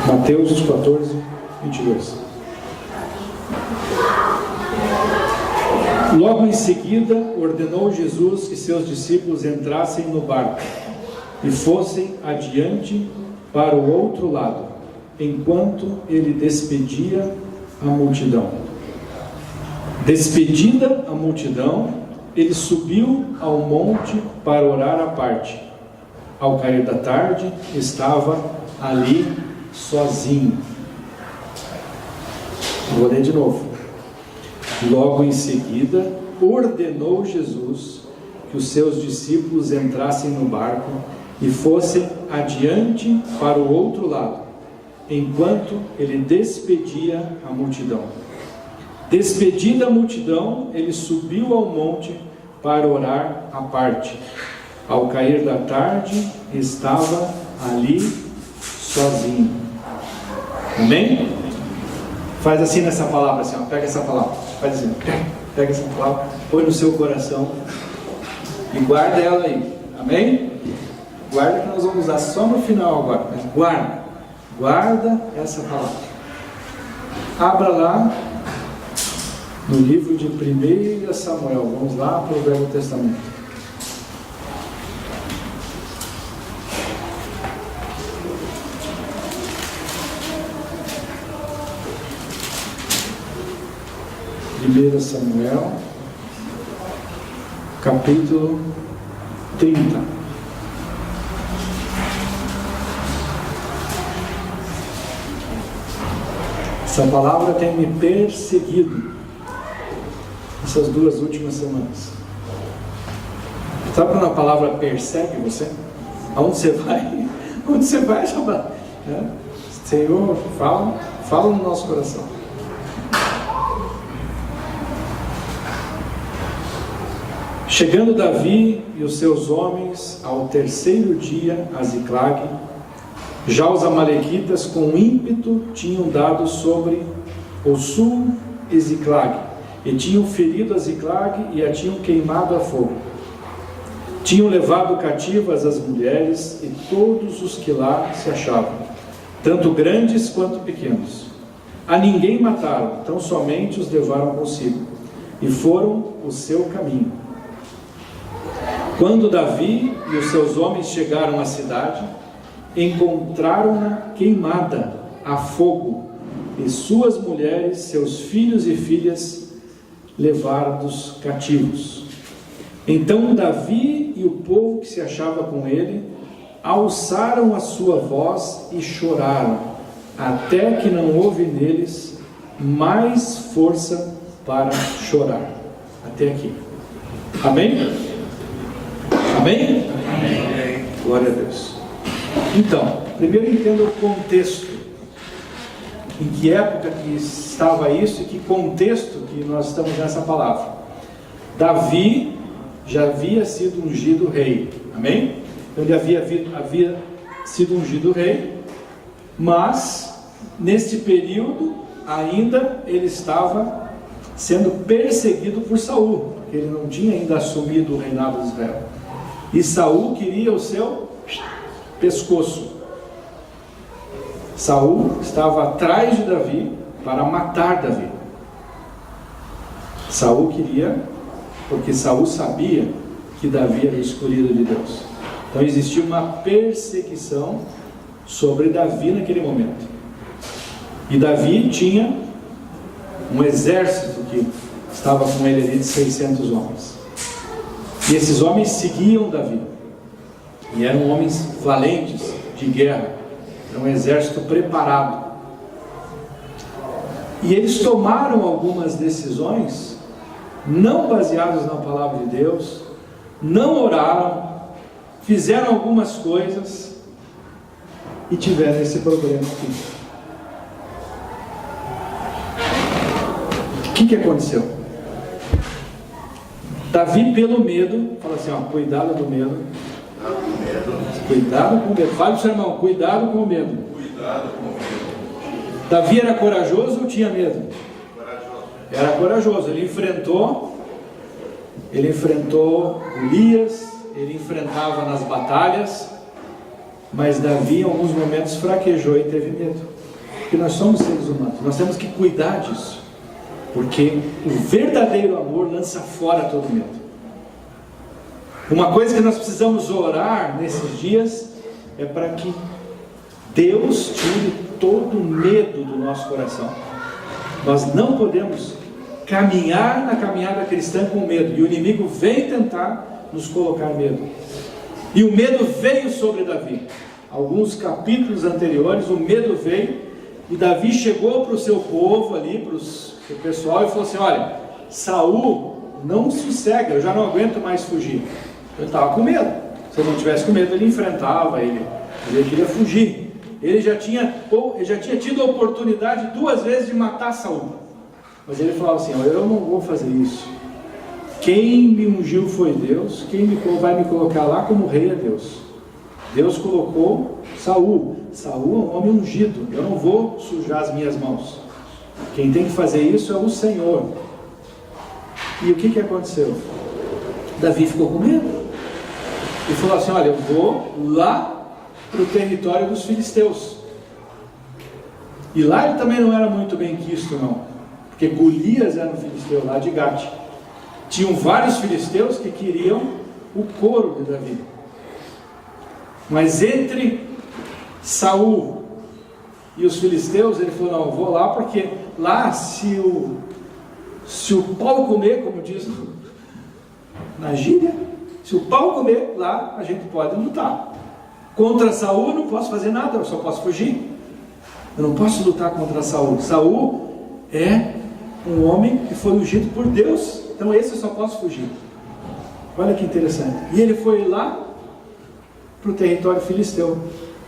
Mateus 14, 22. Logo em seguida, ordenou Jesus que seus discípulos entrassem no barco e fossem adiante para o outro lado, enquanto ele despedia a multidão. Despedida a multidão, ele subiu ao monte para orar à parte. Ao cair da tarde, estava ali sozinho. Vou ler de novo. Logo em seguida, ordenou Jesus que os seus discípulos entrassem no barco e fossem adiante para o outro lado, enquanto ele despedia a multidão. Despedida a multidão, ele subiu ao monte para orar à parte. Ao cair da tarde, estava ali sozinho. Amém? Faz assim nessa palavra, assim, ó, pega essa palavra, faz assim, pega essa palavra, põe no seu coração e guarda ela aí. Amém? Guarda, que nós vamos usar só no final agora, mas guarda essa palavra. Abra lá no livro de 1 Samuel, vamos lá para o Velho Testamento. Primeiro Samuel, capítulo 30. Essa palavra tem me perseguido essas 2 últimas semanas. Sabe quando a palavra persegue você? Aonde você vai? Onde você vai, Shabbat? Senhor, fala no nosso coração. Chegando Davi e os seus homens ao 3º dia a Ziclag, já os amalequitas com ímpeto tinham dado sobre o sul de Ziclag, e tinham ferido a Ziclag e a tinham queimado a fogo. Tinham levado cativas as mulheres e todos os que lá se achavam, tanto grandes quanto pequenos. A ninguém mataram, tão somente os levaram consigo, e foram o seu caminho. Quando Davi e os seus homens chegaram à cidade, encontraram-na queimada a fogo, e suas mulheres, seus filhos e filhas levados cativos. Então Davi e o povo que se achava com ele alçaram a sua voz e choraram, até que não houve neles mais força para chorar. Até aqui. Amém? Amém? Amém. Glória a Deus. Então, primeiro entenda o contexto. Em que época que estava isso e que contexto que nós estamos nessa palavra. Davi já havia sido ungido rei. Amém? Ele havia sido ungido rei, mas neste período ainda ele estava sendo perseguido por Saul, porque ele não tinha ainda assumido o reinado de Israel. E Saul queria o seu pescoço. Saul estava atrás de Davi para matar Davi. Saul queria, porque Saul sabia que Davi era o escolhido de Deus. Então existia uma perseguição sobre Davi naquele momento. E Davi tinha um exército que estava com ele ali de 600 homens. E esses homens seguiam Davi. E eram homens valentes de guerra. Era um exército preparado. E eles tomaram algumas decisões não baseadas na palavra de Deus, não oraram, fizeram algumas coisas e tiveram esse problema aqui. O que aconteceu? Davi, pelo medo, fala assim, cuidado do medo. Cuidado com o medo. Fale para o seu irmão, cuidado com o medo. Cuidado com o medo. Davi era corajoso ou tinha medo? Corajoso. Era corajoso. Ele enfrentou Golias, ele enfrentava nas batalhas, mas Davi em alguns momentos fraquejou e teve medo. Porque nós somos seres humanos, nós temos que cuidar disso. Porque o verdadeiro amor lança fora todo medo. Uma coisa que nós precisamos orar nesses dias é para que Deus tire todo o medo do nosso coração. Nós não podemos caminhar na caminhada cristã com medo. E o inimigo vem tentar nos colocar medo. E o medo veio sobre Davi. Alguns capítulos anteriores, o medo veio. E Davi chegou para o seu povo ali, para o pessoal, e falou assim: olha, Saul não sossega, eu já não aguento mais fugir. Ele estava com medo. Se ele não tivesse com medo, ele enfrentava, ele queria fugir. Ele já tinha tido a oportunidade 2 vezes de matar Saul. Mas ele falava assim: olha, eu não vou fazer isso. Quem me ungiu foi Deus, quem vai me colocar lá como rei é Deus. Deus colocou Saul. Saul é um homem ungido, eu não vou sujar as minhas mãos. Quem tem que fazer isso é o Senhor. E o que aconteceu? Davi ficou com medo e falou assim: olha, eu vou lá para o território dos filisteus. E lá ele também não era muito bem quisto não, porque Golias era um filisteu lá de Gate. Tinham vários filisteus que queriam o couro de Davi. Mas entre Saul e os filisteus, ele falou: não, eu vou lá, porque lá se o pau comer, como diz na gíria, se o pau comer, lá a gente pode lutar. Contra Saul eu não posso fazer nada, eu só posso fugir. Eu não posso lutar contra Saul. Saul é um homem que foi ungido por Deus, então esse eu só posso fugir. Olha que interessante. E ele foi lá para o território filisteu,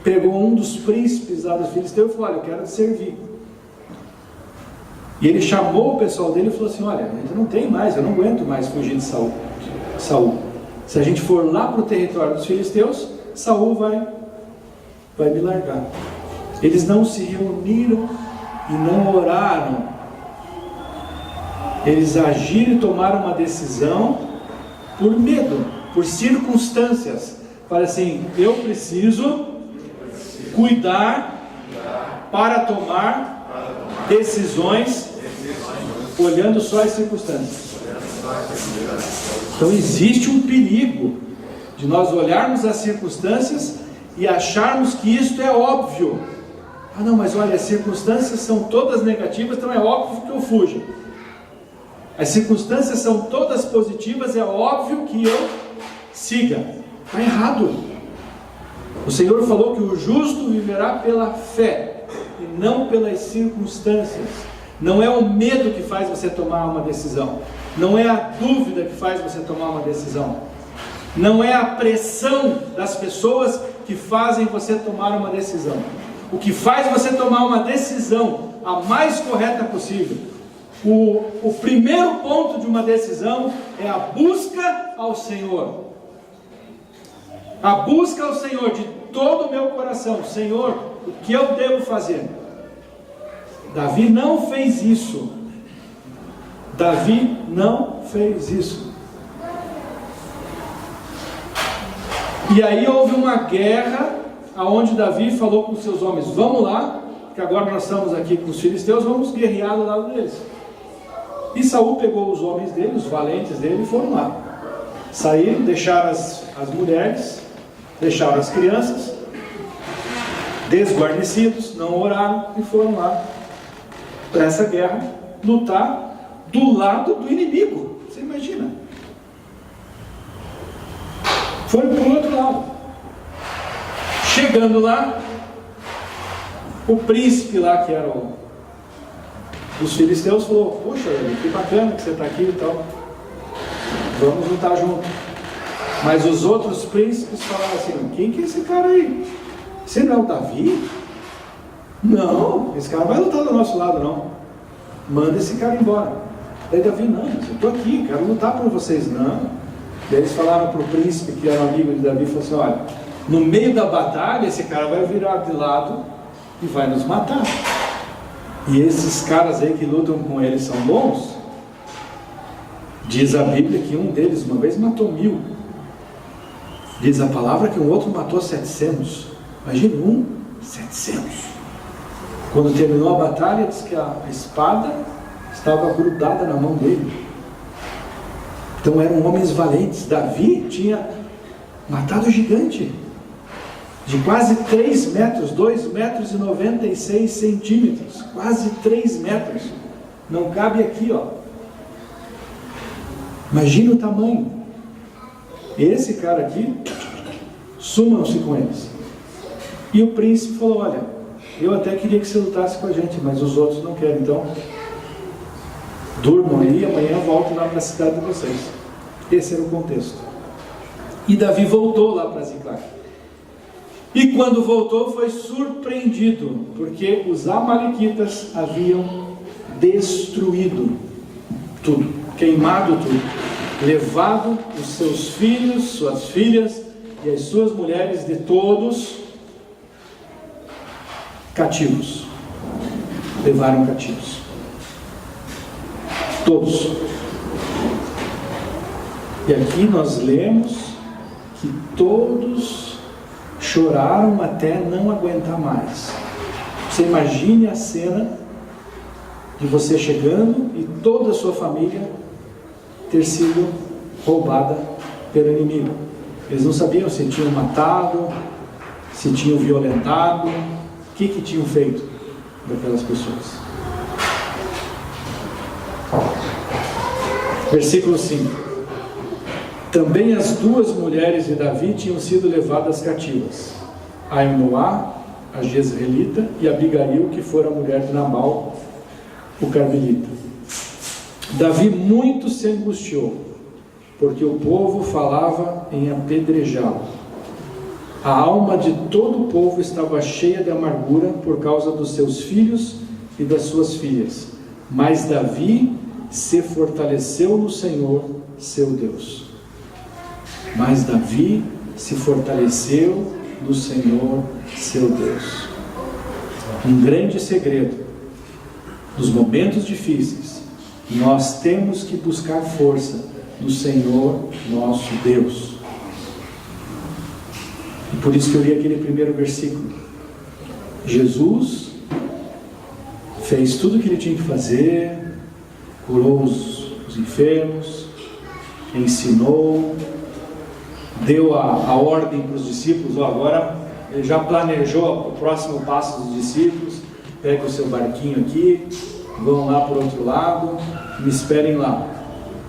pegou um dos príncipes lá do filisteu e falou: olha, eu quero te servir. E ele chamou o pessoal dele e falou assim: olha, a gente não tem mais, eu não aguento mais fugir de Saul. Se a gente for lá para o território dos filisteus, Saul vai me largar. Eles não se reuniram e não oraram. Eles agiram e tomaram uma decisão por medo, por circunstâncias. Fala assim: eu preciso cuidar para tomar decisões olhando só as circunstâncias. Então existe um perigo de nós olharmos as circunstâncias e acharmos que isto é óbvio. Ah não, mas olha, as circunstâncias são todas negativas, então é óbvio que eu fuja. As circunstâncias são todas positivas, é óbvio que eu siga. Está errado. O Senhor falou que o justo viverá pela fé e não pelas circunstâncias. Não é o medo que faz você tomar uma decisão, não é a dúvida que faz você tomar uma decisão, não é a pressão das pessoas que fazem você tomar uma decisão. O que faz você tomar uma decisão a mais correta possível, o primeiro ponto de uma decisão é a busca ao Senhor. A busca ao Senhor de todo o meu coração. Senhor, o que eu devo fazer? Davi não fez isso. Davi não fez isso. E aí houve uma guerra, aonde Davi falou com os seus homens: vamos lá, que agora nós estamos aqui com os filisteus, vamos guerrear do lado deles. E Saul pegou os homens dele, os valentes dele, e foram lá. Saíram, deixaram as mulheres, deixaram as crianças desguarnecidos, não oraram e foram lá para essa guerra, lutar do lado do inimigo. Você imagina? Foram para o outro lado. Chegando lá, o príncipe lá, que era dos filisteus, falou: poxa, que bacana que você está aqui e tal, vamos lutar junto. Mas os outros príncipes falaram assim: quem que é esse cara aí? Você não é o Davi? Não, esse cara não vai lutar do nosso lado não, manda esse cara embora. Daí Davi: não, eu estou aqui, quero lutar por vocês. Não. Daí eles falaram para o príncipe, que era amigo de Davi, falou assim: olha, no meio da batalha esse cara vai virar de lado e vai nos matar. E esses caras aí que lutam com ele são bons? Diz a Bíblia que um deles uma vez matou 1000. Diz a palavra que um outro matou 700. Imagina, 700. Quando terminou a batalha, diz que a espada estava grudada na mão dele. Então eram homens valentes. Davi tinha matado o gigante de quase 3 metros, 2 metros e 96 centímetros, quase 3 metros. Não cabe aqui, ó. Imagina o tamanho. Esse cara aqui, sumam-se com eles. E o príncipe falou: olha, eu até queria que você lutasse com a gente, mas os outros não querem, então durmam aí, amanhã volto lá para a cidade de vocês. Esse era o contexto. E Davi voltou lá para Ziclag. E quando voltou foi surpreendido, porque os amalequitas haviam destruído tudo, queimado tudo, levado os seus filhos, suas filhas e as suas mulheres, de todos, cativos. Levaram cativos. Todos. E aqui nós lemos que todos choraram até não aguentar mais. Você imagine a cena de você chegando e toda a sua família ter sido roubada pelo inimigo. Eles não sabiam se tinham matado, se tinham violentado, o que tinham feito daquelas pessoas. Versículo 5. Também as 2 mulheres de Davi tinham sido levadas cativas, Ainoá, a Jezreelita, e Abigail, que fora a mulher de Nabal, o Carmelita. Davi muito se angustiou, porque o povo falava em apedrejá-lo. A alma de todo o povo estava cheia de amargura por causa dos seus filhos e das suas filhas. Mas Davi se fortaleceu no Senhor, seu Deus. Mas Davi se fortaleceu no Senhor, seu Deus. Um grande segredo. Nos momentos difíceis, nós temos que buscar força no Senhor, nosso Deus. E por isso que eu li aquele primeiro versículo. Jesus fez tudo o que ele tinha que fazer, curou os enfermos, ensinou, deu a ordem para os discípulos. Agora ele já planejou o próximo passo dos discípulos: pega o seu barquinho aqui, vão lá para o outro lado, me esperem lá.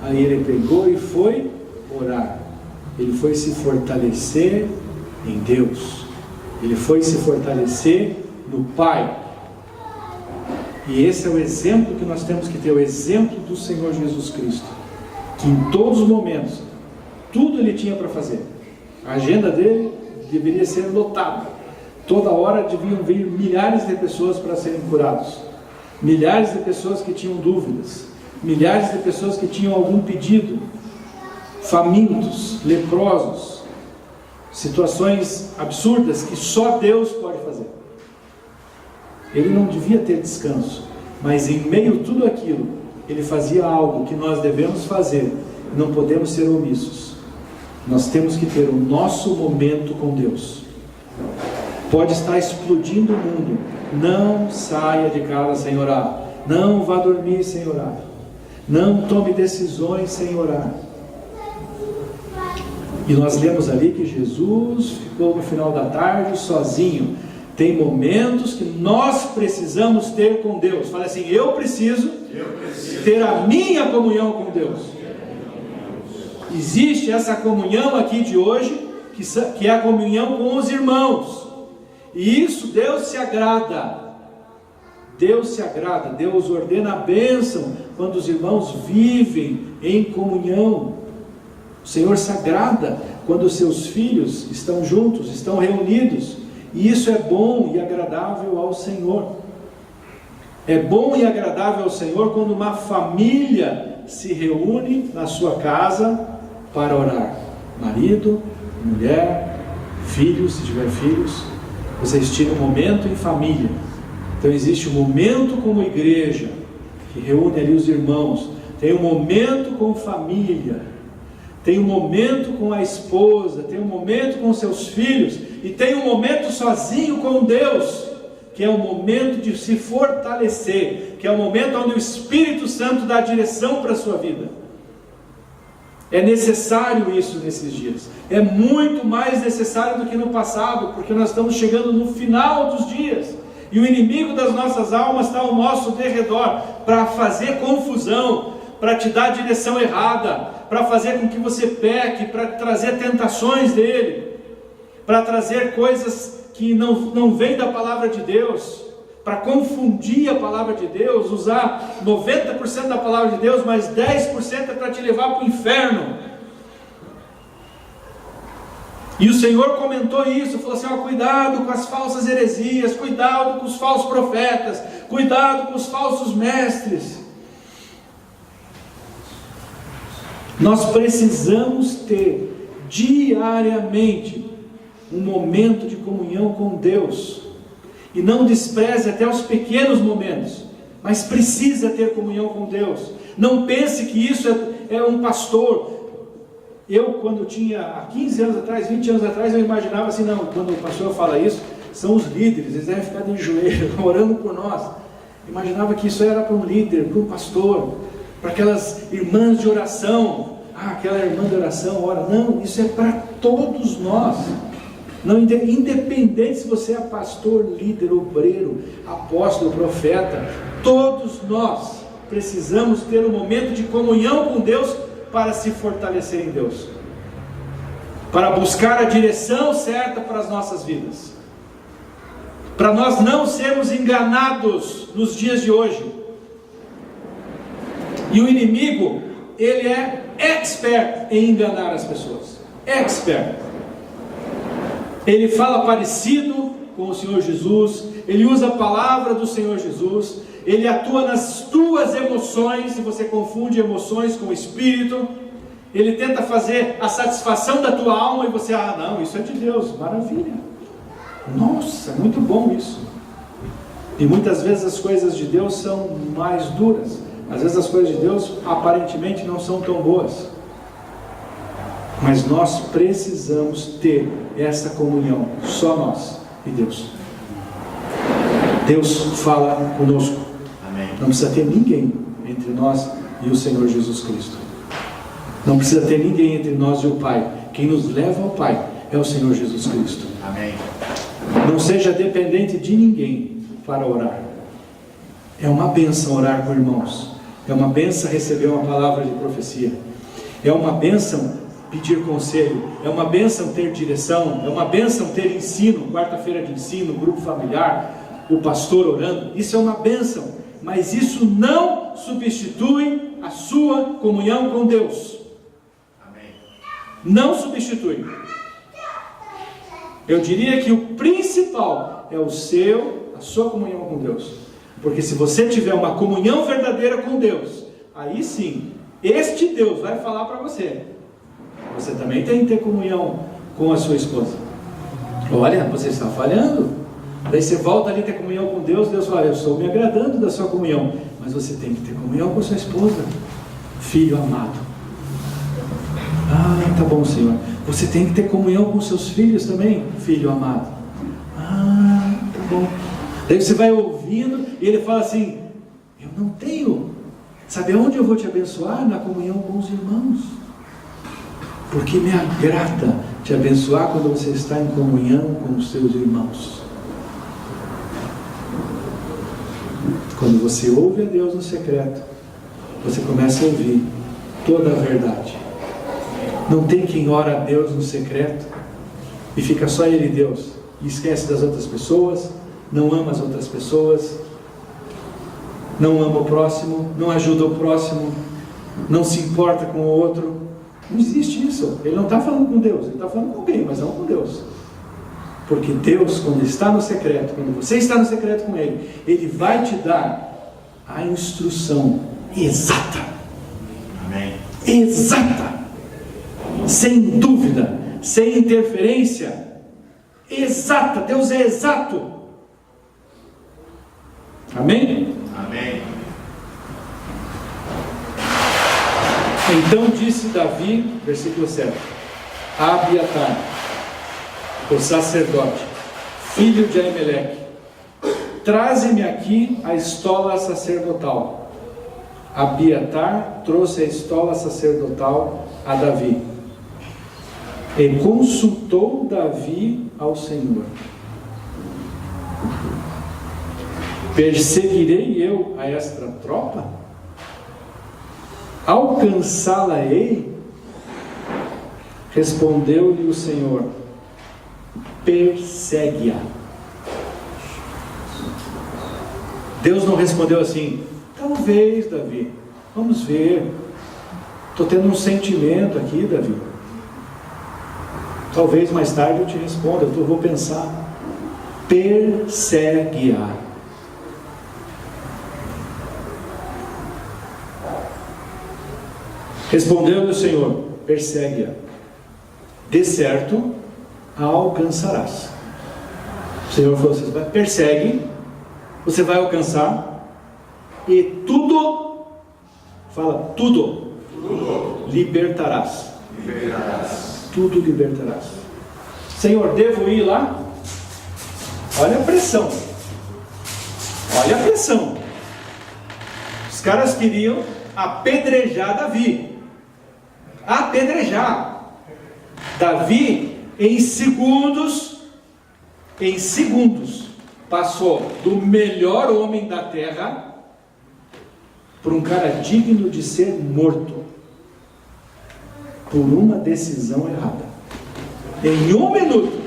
Aí ele pegou e foi orar. Ele foi se fortalecer em Deus. Ele foi se fortalecer no Pai. E esse é o exemplo que nós temos que ter, o exemplo do Senhor Jesus Cristo, que em todos os momentos, tudo ele tinha para fazer. A agenda dele deveria ser lotada. Toda hora deviam vir milhares de pessoas para serem curados, milhares de pessoas que tinham dúvidas, milhares de pessoas que tinham algum pedido, famintos, leprosos, situações absurdas que só Deus pode fazer. Ele não devia ter descanso, mas em meio a tudo aquilo, ele fazia algo que nós devemos fazer. Não podemos ser omissos. Nós temos que ter o nosso momento com Deus. Pode estar explodindo o mundo, não saia de casa sem orar. Não vá dormir sem orar. Não tome decisões sem orar. E nós lemos ali que Jesus ficou no final da tarde sozinho. Tem momentos que nós precisamos ter com Deus. Fala assim: eu preciso ter a minha comunhão com Deus. Existe essa comunhão aqui de hoje, que é a comunhão com os irmãos. E isso Deus se agrada. Deus se agrada, Deus ordena a bênção quando os irmãos vivem em comunhão. O Senhor se agrada quando os seus filhos estão juntos, estão reunidos. E isso é bom e agradável ao Senhor. É bom e agradável ao Senhor quando uma família se reúne na sua casa para orar. Marido, mulher, filhos, se tiver filhos. Vocês tiram um momento em família. Então existe um momento como igreja, que reúne ali os irmãos. Tem um momento com família. Tem um momento com a esposa. Tem um momento com seus filhos. E tem um momento sozinho com Deus, que é o momento de se fortalecer, que é o momento onde o Espírito Santo dá direção para a sua vida. É necessário isso nesses dias, é muito mais necessário do que no passado, porque nós estamos chegando no final dos dias, e o inimigo das nossas almas está ao nosso derredor, para fazer confusão, para te dar a direção errada, para fazer com que você peque, para trazer tentações dele, para trazer coisas que não vêm da palavra de Deus, para confundir a palavra de Deus, usar 90% da palavra de Deus, mas 10% é para te levar para o inferno. E o Senhor comentou isso, falou assim, cuidado com as falsas heresias, cuidado com os falsos profetas, cuidado com os falsos mestres. Nós precisamos ter diariamente um momento de comunhão com Deus, e não despreze até os pequenos momentos, mas precisa ter comunhão com Deus. Não pense que isso é um pastor. Eu, quando tinha há 15 anos atrás, 20 anos atrás, eu imaginava assim, não, quando o pastor fala isso, são os líderes, eles devem ficar de joelho, orando por nós. Imaginava que isso era para um líder, para um pastor, para aquelas irmãs de oração. Aquela irmã de oração ora. Não, isso é para todos nós. Não, independente se você é pastor, líder, obreiro, apóstolo, profeta, todos nós precisamos ter um momento de comunhão com Deus para se fortalecer em Deus, para buscar a direção certa para as nossas vidas, para nós não sermos enganados nos dias de hoje. E o inimigo, ele é expert em enganar as pessoas, expert. Ele fala parecido com o Senhor Jesus, ele usa a palavra do Senhor Jesus, ele atua nas tuas emoções, se você confunde emoções com o Espírito, ele tenta fazer a satisfação da tua alma e você, não, isso é de Deus, maravilha, nossa, muito bom isso. E muitas vezes as coisas de Deus são mais duras, às vezes as coisas de Deus aparentemente não são tão boas. Mas nós precisamos ter essa comunhão, só nós e Deus. Deus fala conosco. Amém. Não precisa ter ninguém entre nós e o Senhor Jesus Cristo. Não precisa ter ninguém entre nós e o Pai. Quem nos leva ao Pai é o Senhor Jesus Cristo. Amém. Não seja dependente de ninguém para orar. É uma bênção orar com irmãos. É uma bênção receber uma palavra de profecia. É uma bênção pedir conselho, é uma bênção ter direção, é uma bênção ter ensino, quarta-feira de ensino, grupo familiar, o pastor orando, isso é uma bênção, mas isso não substitui a sua comunhão com Deus. Amém. Não substitui. Eu diria que o principal é a sua comunhão com Deus, porque se você tiver uma comunhão verdadeira com Deus, aí sim, este Deus vai falar para você. Você também tem que ter comunhão com a sua esposa. Olha, você está falhando. Daí você volta ali a ter comunhão com Deus. Deus fala, eu estou me agradando da sua comunhão. Mas você tem que ter comunhão com a sua esposa. Filho amado. Tá bom, Senhor. Você tem que ter comunhão com seus filhos também, filho amado. Tá bom. Daí você vai ouvindo e ele fala assim, eu não tenho. Sabe aonde eu vou te abençoar? Na comunhão com os irmãos. Porque me agrada te abençoar quando você está em comunhão com os seus irmãos. Quando você ouve a Deus no secreto, você começa a ouvir toda a verdade. Não tem quem ora a Deus no secreto e fica só ele e Deus, e esquece das outras pessoas, não ama as outras pessoas, não ama o próximo, não ajuda o próximo, não se importa com o outro. Não existe isso. Ele não está falando com Deus, ele está falando com alguém, mas não com Deus. Porque Deus, quando está no secreto, quando você está no secreto com Ele, Ele vai te dar a instrução exata. Amém. Exata. Sem dúvida, sem interferência. Exata. Deus é exato. Amém? Amém. Então disse Davi, versículo 7, a Abiatar, o sacerdote, filho de Aimeleque, traze-me aqui a estola sacerdotal. Abiatar trouxe a estola sacerdotal a Davi. E consultou Davi ao Senhor: perseguirei eu a esta tropa? Alcançá-la-ei? Respondeu-lhe o Senhor: persegue-a. Deus não respondeu assim: talvez, Davi, vamos ver, estou tendo um sentimento aqui, Davi, talvez mais tarde eu te responda, eu vou pensar. Persegue-a. Respondeu-lhe o Senhor: persegue-a, de certo a alcançarás. O Senhor falou assim: persegue, você vai alcançar, e tudo, fala, tudo libertarás. Tudo libertarás. Senhor, devo ir lá? Olha a pressão. Olha a pressão. Os caras queriam apedrejar Davi. Apedrejar. Davi, em segundos, passou do melhor homem da terra por um cara digno de ser morto, por uma decisão errada, em um minuto.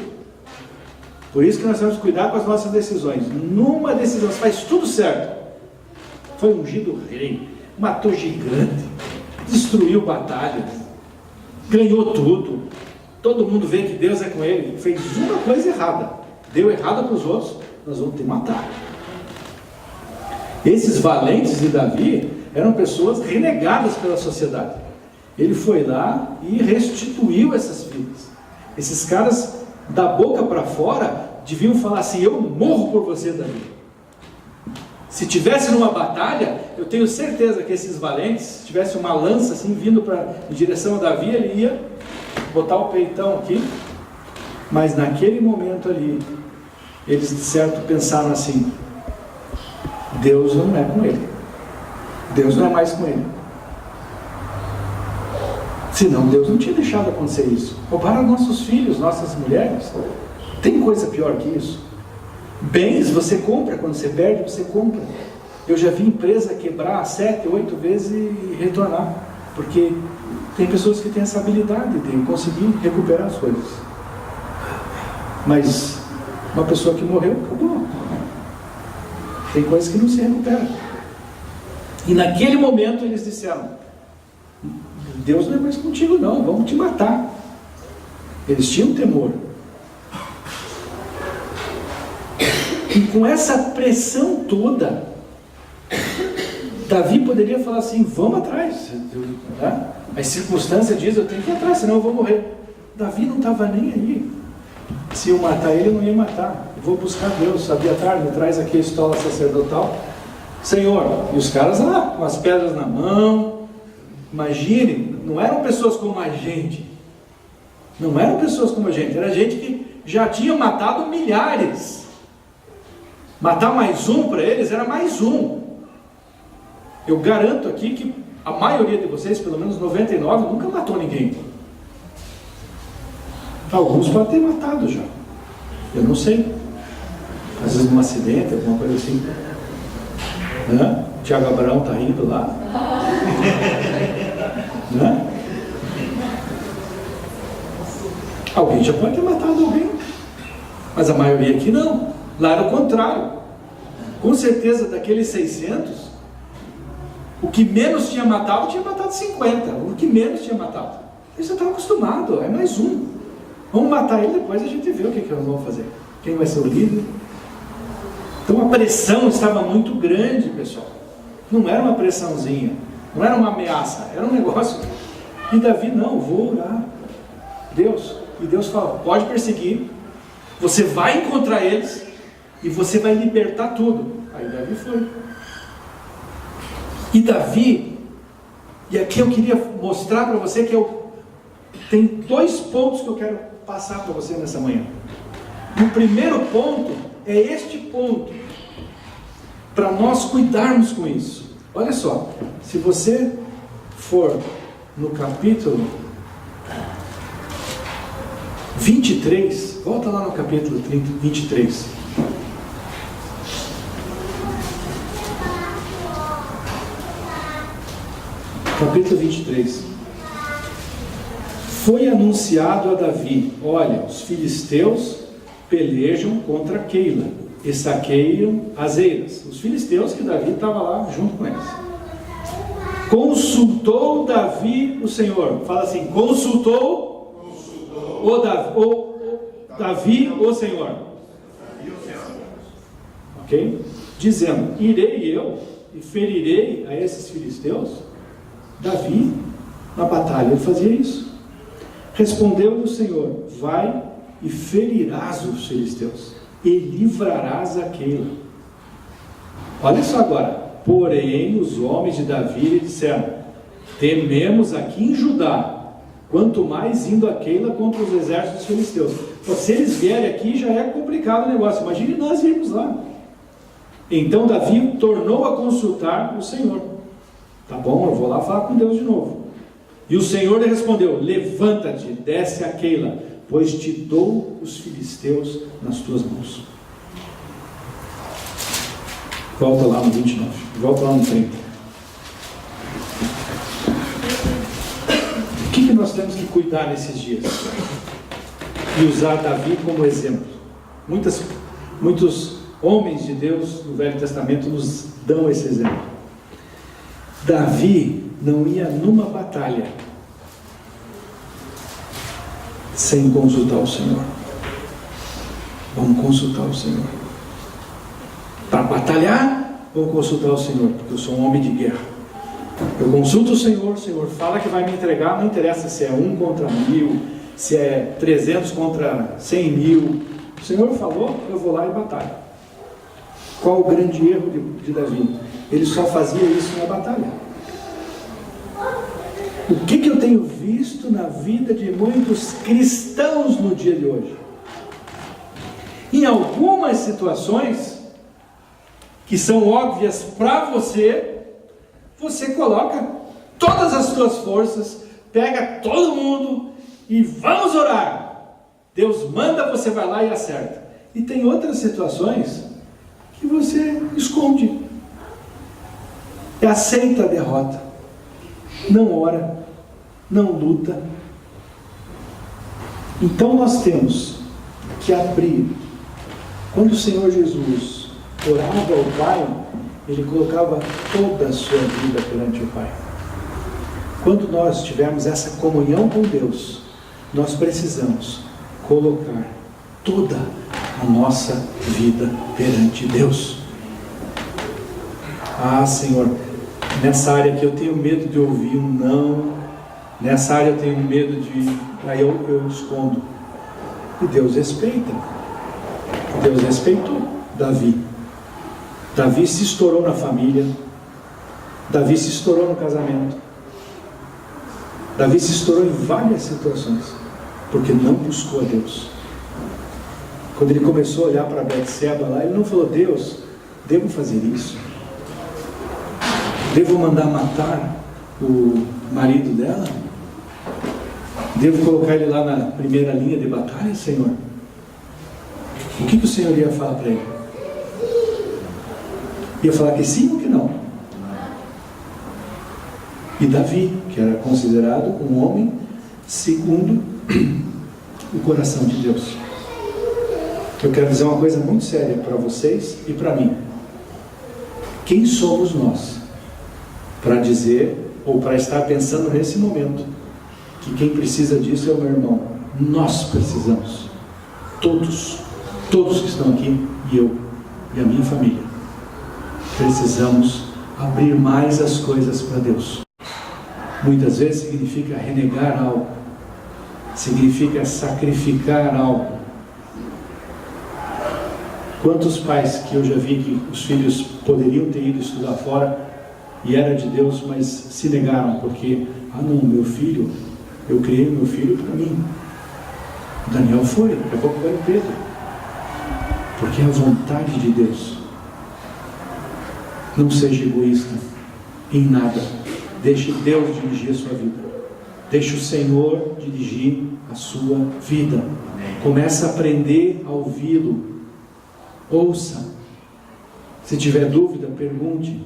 Por isso que nós temos que cuidar com as nossas decisões. Numa decisão, você faz tudo certo. Foi ungido rei, matou gigante, destruiu batalhas, ganhou tudo, todo mundo vê que Deus é com ele. Fez uma coisa errada, deu errado para os outros, nós vamos ter que matar. Esses valentes de Davi eram pessoas renegadas pela sociedade. Ele foi lá e restituiu essas vidas. Esses caras, da boca para fora, deviam falar assim: eu morro por você, Davi. Se tivesse numa batalha, eu tenho certeza que esses valentes, se tivesse uma lança assim vindo em direção a Davi, ele ia botar o peitão aqui. Mas naquele momento ali, eles de certo pensaram assim: Deus não é com ele, Deus não é mais com ele. Senão Deus não tinha deixado acontecer isso. Roubaram nossos filhos, nossas mulheres. Tem coisa pior que isso? Bens você compra, quando você perde, você compra. Eu já vi empresa quebrar 7, 8 vezes e retornar, porque tem pessoas que têm essa habilidade de conseguir recuperar as coisas. Mas uma pessoa que morreu, acabou. Tem coisas que não se recuperam. E naquele momento eles disseram: Deus não é mais contigo não, vamos te matar. Eles tinham temor. E com essa pressão toda, Davi poderia falar assim: vamos atrás. A circunstância diz: eu tenho que ir atrás, senão eu vou morrer. Davi não estava nem aí. Se eu matar ele, eu não ia matar. Eu vou buscar Deus. Abiatar, me traz aqui a estola sacerdotal. Senhor, e os caras lá, com as pedras na mão. Imagine, não eram pessoas como a gente. Não eram pessoas como a gente. Era gente que já tinha matado milhares. Matar mais um para eles era mais um. Eu garanto aqui que a maioria de vocês, pelo menos 99, nunca matou ninguém. Alguns podem ter matado já. Eu não sei. Às vezes num acidente, alguma coisa assim. Tiago Abraão está rindo lá. Alguém já pode ter matado alguém. Mas a maioria aqui não. Lá era o contrário. Com certeza daqueles 600, o que menos tinha matado 50. O que menos tinha matado. Eles já estavam acostumados, é mais um. Vamos matar ele, depois a gente vê o que nós vamos fazer. Quem vai ser o líder? Então a pressão estava muito grande, pessoal. Não era uma pressãozinha, não era uma ameaça, era um negócio. E Davi: não, vou orar. Deus. E Deus fala: pode perseguir, você vai encontrar eles e você vai libertar tudo. Aí Davi foi. E Davi, e aqui eu queria mostrar para você que tem 2 pontos que eu quero passar para você nessa manhã. O primeiro ponto é este ponto. para nós cuidarmos com isso. Olha só, se você for no capítulo 23, volta lá no capítulo 23. Capítulo 23. Foi anunciado a Davi: olha, os filisteus pelejam contra Keila e saqueiam as eiras. Os filisteus que Davi estava lá junto com eles. Consultou Davi o Senhor. Fala assim: consultou Davi o Senhor. Ok? Dizendo: irei eu e ferirei a esses filisteus. Davi, na batalha, ele fazia isso. Respondeu-lhe o Senhor: vai e ferirás os filisteus e livrarás a Keila. Olha só agora. Porém, os homens de Davi lhe disseram: tememos aqui em Judá, quanto mais indo a Keila contra os exércitos filisteus. Então, se eles vierem aqui, já é complicado o negócio. Imagine nós irmos lá. Então Davi tornou a consultar o Senhor. Tá bom, eu vou lá falar com Deus de novo. E o Senhor lhe respondeu: levanta-te, desce a Keila, pois te dou os filisteus nas tuas mãos. Volta lá no 29, volta lá no 30. O que nós temos que cuidar nesses dias? E usar Davi como exemplo. Muitos homens de Deus no Velho Testamento nos dão esse exemplo. Davi não ia numa batalha sem consultar o Senhor. Vamos consultar o Senhor. Para batalhar, vamos consultar o Senhor, porque eu sou um homem de guerra. Eu consulto o Senhor fala que vai me entregar, não interessa se é 1 contra 1000, se é 300 contra 100 mil. O Senhor falou, eu vou lá e batalho. Qual o grande erro de Davi? Ele só fazia isso na batalha. O que eu tenho visto na vida de muitos cristãos no dia de hoje? Em algumas situações que são óbvias para você, você coloca todas as suas forças, pega todo mundo e vamos orar. Deus manda, você vai lá e acerta. E tem outras situações que você esconde, aceita a derrota, não ora, não luta. Então nós temos que abrir. Quando o Senhor Jesus orava ao Pai, Ele colocava toda a sua vida perante o Pai. Quando nós tivermos essa comunhão com Deus, nós precisamos colocar toda a nossa vida perante Deus. Ah, Senhor, nessa área aqui eu tenho medo de ouvir um não, nessa área eu tenho medo de... Aí eu escondo. E Deus respeita. Deus respeitou Davi. Davi se estourou na família. Davi se estourou no casamento. Davi se estourou em várias situações, porque não buscou a Deus. Quando ele começou a olhar para Betseba lá, ele não falou: Deus, devo fazer isso? Devo mandar matar o marido dela? Devo colocar ele lá na primeira linha de batalha, Senhor? O que o Senhor ia falar para ele? Ia falar que sim ou que não? E Davi, que era considerado um homem segundo o coração de Deus. Eu quero dizer uma coisa muito séria para vocês e para mim. Quem somos nós para dizer, ou para estar pensando nesse momento, que quem precisa disso é o meu irmão? Nós precisamos. Todos que estão aqui, e eu, e a minha família, precisamos abrir mais as coisas para Deus. Muitas vezes significa renegar algo, significa sacrificar algo. Quantos pais que eu já vi que os filhos poderiam ter ido estudar fora e era de Deus, mas se negaram porque, não, meu filho, eu criei meu filho para mim. Daniel foi, daqui a pouco vai o Pedro, porque é a vontade de Deus. Não seja egoísta em nada. Deixe Deus dirigir a sua vida. Deixe o Senhor dirigir a sua vida. Comece a aprender a ouvi-lo. Ouça. Se tiver dúvida, pergunte.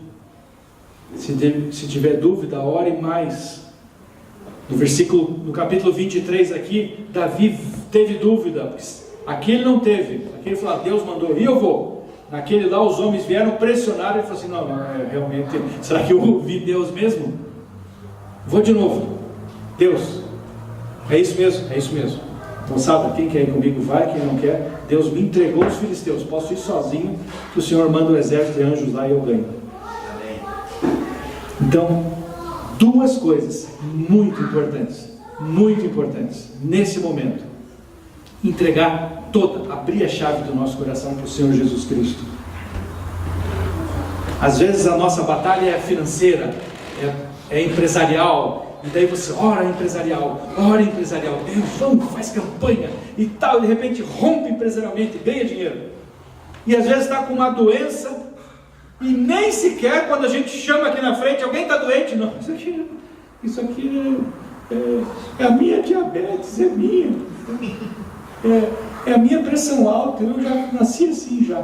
Se tiver dúvida, ore mais. No capítulo 23 aqui, Davi teve dúvida. Aqui ele não teve. Aqui ele falou: Deus mandou, e eu vou. Naquele lá os homens vieram pressionar. Ele falou assim: não, realmente, será que eu ouvi Deus mesmo? Vou de novo. Deus, é isso mesmo? É isso mesmo. Moçada, quem quer ir comigo vai, quem não quer. Deus me entregou os filisteus, posso ir sozinho, que o Senhor manda um exército de anjos lá e eu ganho. Então, duas coisas muito importantes nesse momento: entregar abrir a chave do nosso coração para o Senhor Jesus Cristo. Às vezes a nossa batalha é financeira, é empresarial, e daí você ora empresarial, Deus, vamos, faz campanha e tal, e de repente rompe empresarialmente, ganha dinheiro, e às vezes está com uma doença, e nem sequer quando a gente chama aqui na frente, alguém está doente, não, isso aqui é a minha diabetes, é minha, é a minha pressão alta, eu já nasci assim já.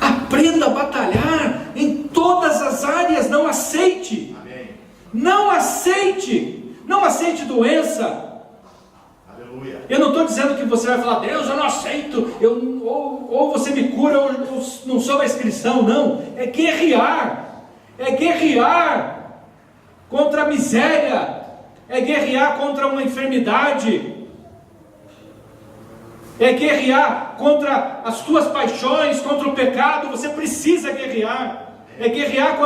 Aprenda a batalhar em todas as áreas, não aceite. Amém. Não aceite doença. Aleluia. Eu não estou dizendo que você vai falar: Deus, eu não aceito, ou você me cura, ou eu não sou mais cristão. Não, é guerrear contra a miséria, é guerrear contra uma enfermidade, é guerrear contra as tuas paixões, contra o pecado. Você precisa guerrear. É guerrear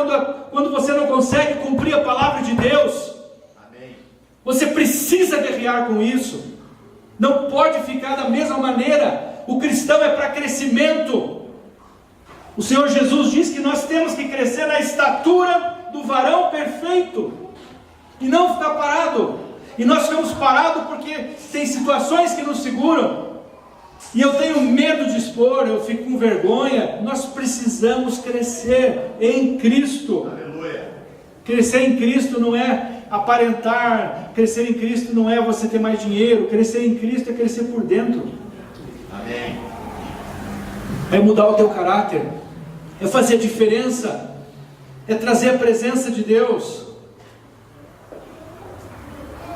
quando você não consegue cumprir a palavra de Deus. Amém. Você precisa guerrear com isso. Não pode ficar da mesma maneira. O cristão é para crescimento. O Senhor Jesus diz que nós temos que crescer na estatura do varão perfeito e não ficar parado. E nós ficamos parados porque tem situações que nos seguram. E eu tenho medo de expor, eu fico com vergonha. Nós precisamos crescer em Cristo. Aleluia. Crescer em Cristo não é aparentar, crescer em Cristo não é você ter mais dinheiro, crescer em Cristo é crescer por dentro. Amém. É mudar o teu caráter, é fazer a diferença, é trazer a presença de Deus.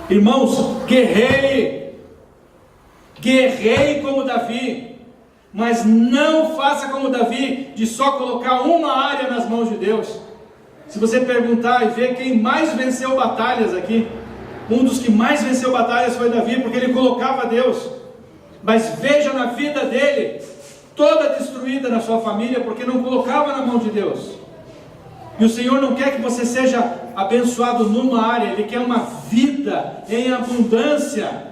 Irmãos, guerreie como Davi, mas não faça como Davi, de só colocar uma área nas mãos de Deus. Se você perguntar e ver quem mais venceu batalhas aqui, um dos que mais venceu batalhas foi Davi, porque ele colocava Deus. Mas veja na vida dele, toda destruída na sua família, porque não colocava na mão de Deus. E o Senhor não quer que você seja abençoado numa área, Ele quer uma vida em abundância.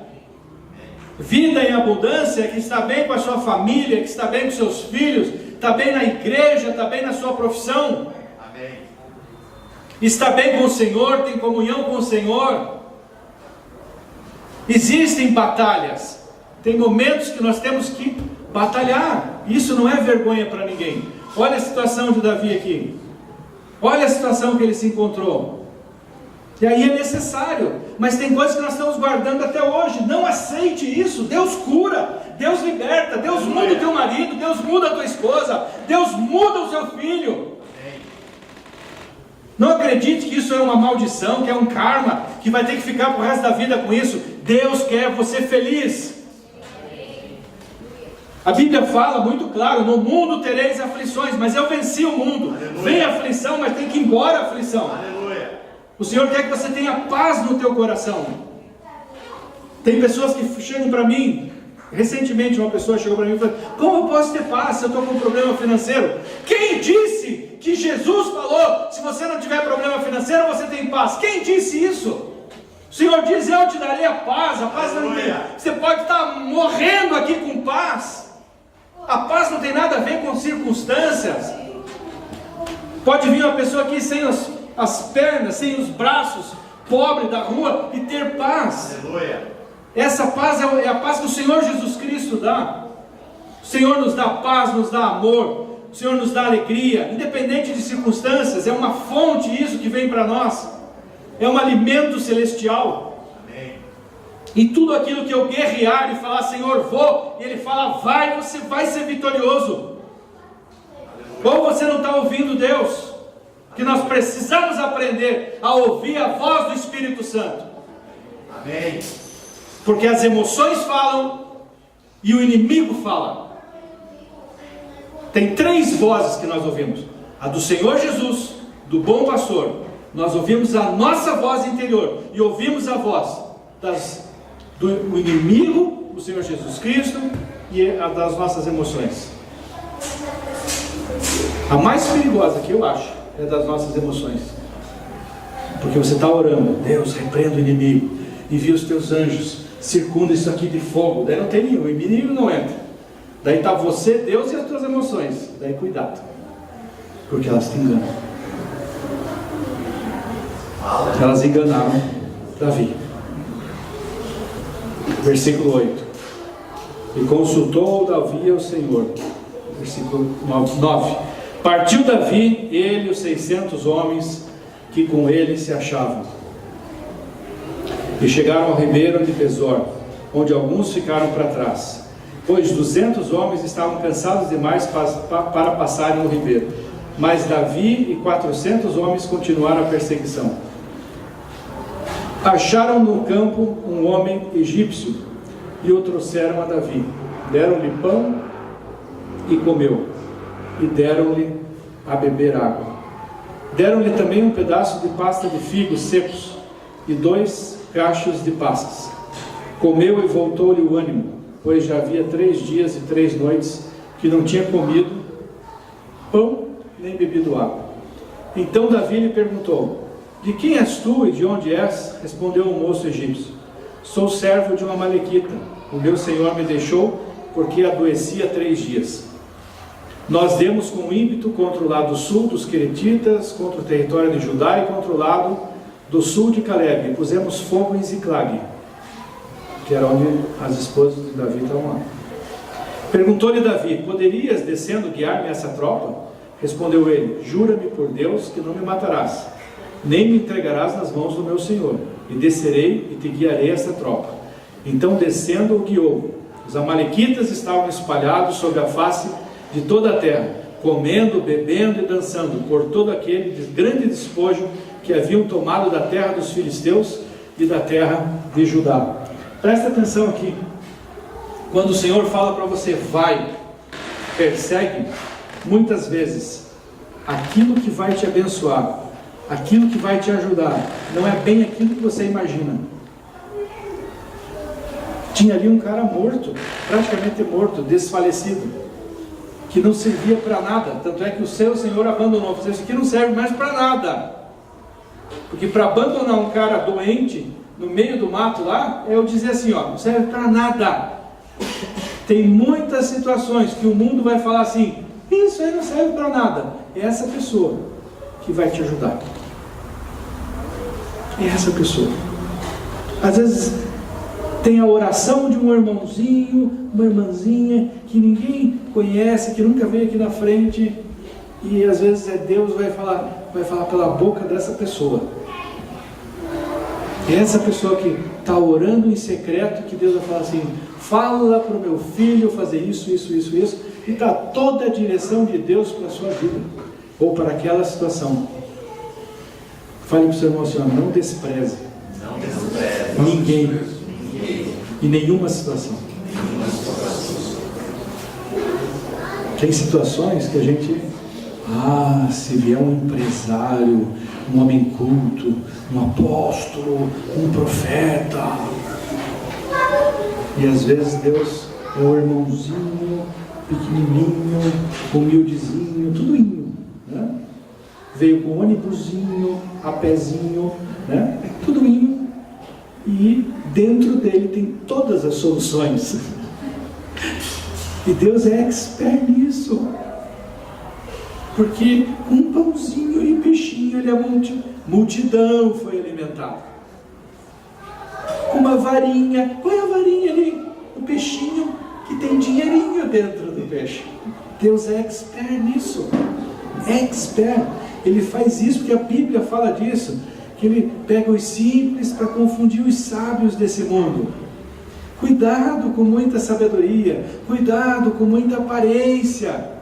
Vida em abundância, que está bem com a sua família, que está bem com seus filhos, está bem na igreja, está bem na sua profissão. Amém. Está bem com o Senhor, tem comunhão com o Senhor. Existem batalhas, tem momentos que nós temos que batalhar. Isso não é vergonha para ninguém. Olha a situação de Davi aqui. Olha a situação que ele se encontrou. E aí é necessário, mas tem coisas que nós estamos guardando até hoje. Não aceite isso. Deus cura, Deus liberta, Deus muda o teu marido, Deus muda a tua esposa, Deus muda o seu filho. Não acredite que isso é uma maldição, que é um karma, que vai ter que ficar pro resto da vida com isso. Deus quer você feliz. A Bíblia fala muito claro: no mundo tereis aflições, mas eu venci o mundo. Aleluia. Vem aflição, mas tem que ir embora a aflição. Aleluia. O Senhor quer que você tenha paz no teu coração. Tem pessoas que chegam para mim, recentemente uma pessoa chegou para mim e falou: como eu posso ter paz se eu estou com um problema financeiro? Quem disse que Jesus falou: se você não tiver problema financeiro, você tem paz? Quem disse isso? O Senhor diz: eu te darei a paz não tem. Você pode estar morrendo aqui com paz. A paz não tem nada a ver com circunstâncias. Pode vir uma pessoa aqui sem as pernas, sem os braços, pobre da rua, e ter paz. Aleluia. Essa paz é a paz que o Senhor Jesus Cristo dá. O Senhor nos dá paz, nos dá amor. O o Senhor nos dá alegria, independente de circunstâncias. É uma fonte isso que vem para nós, é um alimento celestial. Amém. E tudo aquilo que eu guerrear e falar, Senhor, vou, e Ele fala, vai, você vai ser vitorioso. Ou você não está ouvindo Deus, que nós precisamos aprender a ouvir a voz do Espírito Santo. Amém. Porque as emoções falam e o inimigo fala. Tem 3 vozes que nós ouvimos: a do Senhor Jesus, do bom pastor. Nós ouvimos a nossa voz interior e ouvimos a voz do inimigo, o Senhor Jesus Cristo, e a das nossas emoções. A mais perigosa que eu acho é das nossas emoções, porque você está orando, Deus, repreenda o inimigo, envia os teus anjos, circunda isso aqui de fogo. Daí não tem nenhum, o inimigo não entra. Daí está você, Deus e as tuas emoções. Daí cuidado, porque elas te enganam. Elas enganaram Davi. Versículo 8: e consultou Davi ao Senhor. Versículo 9: partiu Davi, ele e os 600 homens que com ele se achavam, e chegaram ao ribeiro de Besor, onde alguns ficaram para trás, pois 200 homens estavam cansados demais para passarem o ribeiro. Mas Davi e 400 homens continuaram a perseguição. Acharam no campo um homem egípcio e o trouxeram a Davi. Deram-lhe pão e comeu, e deram-lhe a beber água. Deram-lhe também um pedaço de pasta de figos secos e 2 cachos de passas. Comeu e voltou-lhe o ânimo, pois já havia 3 dias e 3 noites que não tinha comido pão nem bebido água. Então Davi lhe perguntou: de quem és tu e de onde és? Respondeu o moço egípcio: sou servo de uma amalequita. O meu senhor me deixou porque adoecia 3 dias. Nós demos com ímpeto contra o lado sul dos queretitas, contra o território de Judá e contra o lado do sul de Caleb, e pusemos fogo em Ziclag, que era onde as esposas de Davi estavam lá. Perguntou-lhe Davi: poderias, descendo, guiar-me essa tropa? Respondeu ele: jura-me por Deus que não me matarás, nem me entregarás nas mãos do meu senhor, e descerei e te guiarei essa tropa. Então, descendo, o guiou. Os amalequitas estavam espalhados sobre a face de toda a terra, comendo, bebendo e dançando por todo aquele grande despojo que haviam tomado da terra dos filisteus e da terra de Judá. Presta atenção aqui. Quando o Senhor fala para você, vai, persegue, muitas vezes aquilo que vai te abençoar, aquilo que vai te ajudar, não é bem aquilo que você imagina. Tinha ali um cara morto, praticamente morto, desfalecido, que não servia para nada. Tanto é que o seu Senhor abandonou. Você disse que não serve mais para nada, porque para abandonar um cara doente no meio do mato lá, é eu dizer assim, ó, não serve para nada. Tem muitas situações que o mundo vai falar assim, isso aí não serve para nada. É essa pessoa que vai te ajudar. É essa pessoa. Às vezes tem a oração de um irmãozinho, uma irmãzinha que ninguém conhece, que nunca veio aqui na frente, e às vezes é Deus vai falar pela boca dessa pessoa. É essa pessoa que está orando em secreto, que Deus vai falar assim, fala para o meu filho fazer isso, e dá toda a direção de Deus para a sua vida, ou para aquela situação. Fale para o seu irmão assim, não despreze ninguém em nenhuma situação. Tem situações que a gente, se vier um empresário, um homem culto, um apóstolo, um profeta, e às vezes Deus é o irmãozinho, pequenininho, humildezinho, tudoinho, né? Veio com ônibusinho, a pezinho, né? Tudoinho, e dentro dele tem todas as soluções. E Deus é expert nisso, porque um pãozinho e peixinho, ele a multidão foi alimentada. Com uma varinha, põe a varinha ali, o peixinho que tem dinheirinho dentro do peixe. Deus é expert nisso. É expert. Ele faz isso porque a Bíblia fala disso. Que Ele pega os simples para confundir os sábios desse mundo. Cuidado com muita sabedoria. Cuidado com muita aparência.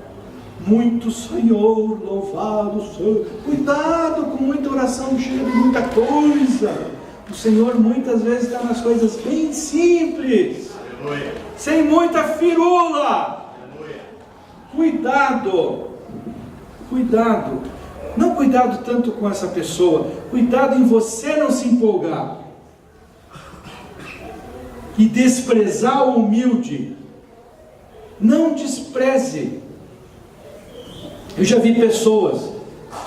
Muito Senhor, louvado Senhor. Cuidado com muita oração cheia de muita coisa. O Senhor muitas vezes está nas coisas bem simples. Aleluia. Sem muita firula. Aleluia. Cuidado. Cuidado. Não cuidado tanto com essa pessoa. Cuidado em você não se empolgar. E desprezar o humilde. Não despreze. Eu já vi pessoas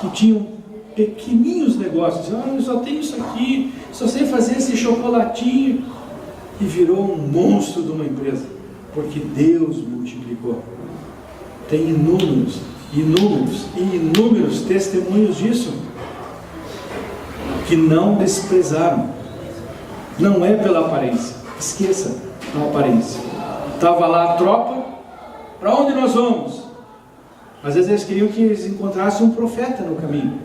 que tinham pequeninhos negócios. Eu só tenho isso aqui, só sei fazer esse chocolatinho. E virou um monstro de uma empresa. Porque Deus multiplicou. Tem inúmeros testemunhos disso. Que não desprezaram. Não é pela aparência. Esqueça a aparência. Estava lá a tropa. Para onde nós vamos? Às vezes eles queriam que eles encontrassem um profeta no caminho.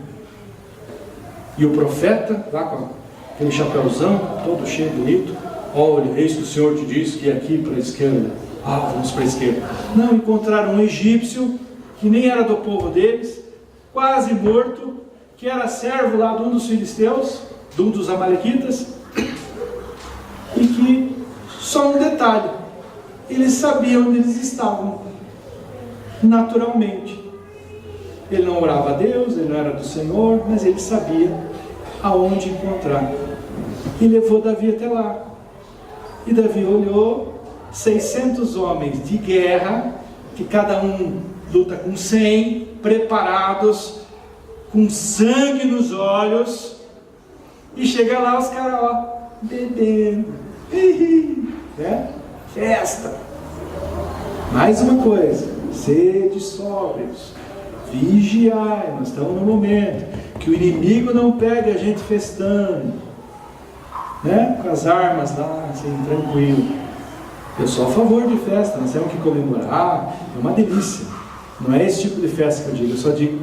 E o profeta, lá com aquele chapéuzão, todo cheio de bonito. Olha, eis que o Senhor te diz que é aqui para a esquerda. Vamos para a esquerda. Não, encontraram um egípcio, que nem era do povo deles, quase morto, que era servo lá de um dos filisteus, de um dos amalequitas. E que, só um detalhe, eles sabiam onde eles estavam. Naturalmente. Ele não orava a Deus, ele não era do Senhor, mas ele sabia aonde encontrar. E levou Davi até lá. E Davi olhou 600 homens de guerra, que cada um luta com 100, preparados, com sangue nos olhos. E chega lá os caras, bebendo. Né? Festa. Mais uma coisa. Sede sóbrios, vigiai, nós estamos no momento, que o inimigo não pegue a gente festando, né? Com as armas lá, assim, tranquilo. Eu sou a favor de festa, nós temos que comemorar, é uma delícia. Não é esse tipo de festa que eu digo, eu só digo,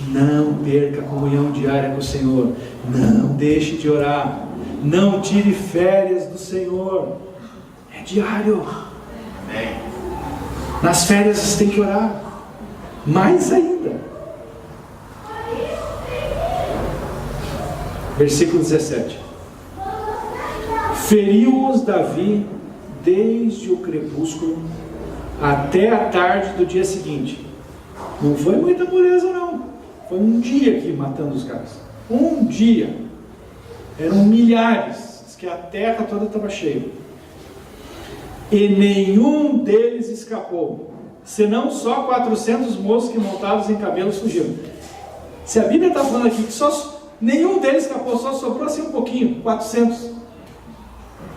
não perca a comunhão diária com o Senhor, não deixe de orar, não tire férias do Senhor, é diário. Amém. Nas férias você tem que orar. Mais ainda. Versículo 17. Feriu-os Davi desde o crepúsculo até a tarde do dia seguinte. Não foi muita moleza não. Foi um dia aqui matando os caras. Um dia. Eram milhares. Diz que a terra toda estava cheia. E nenhum deles escapou, senão só 400 moços que montados em camelos fugiram. Se a Bíblia está falando aqui que só nenhum deles escapou, só sobrou assim um pouquinho, 400.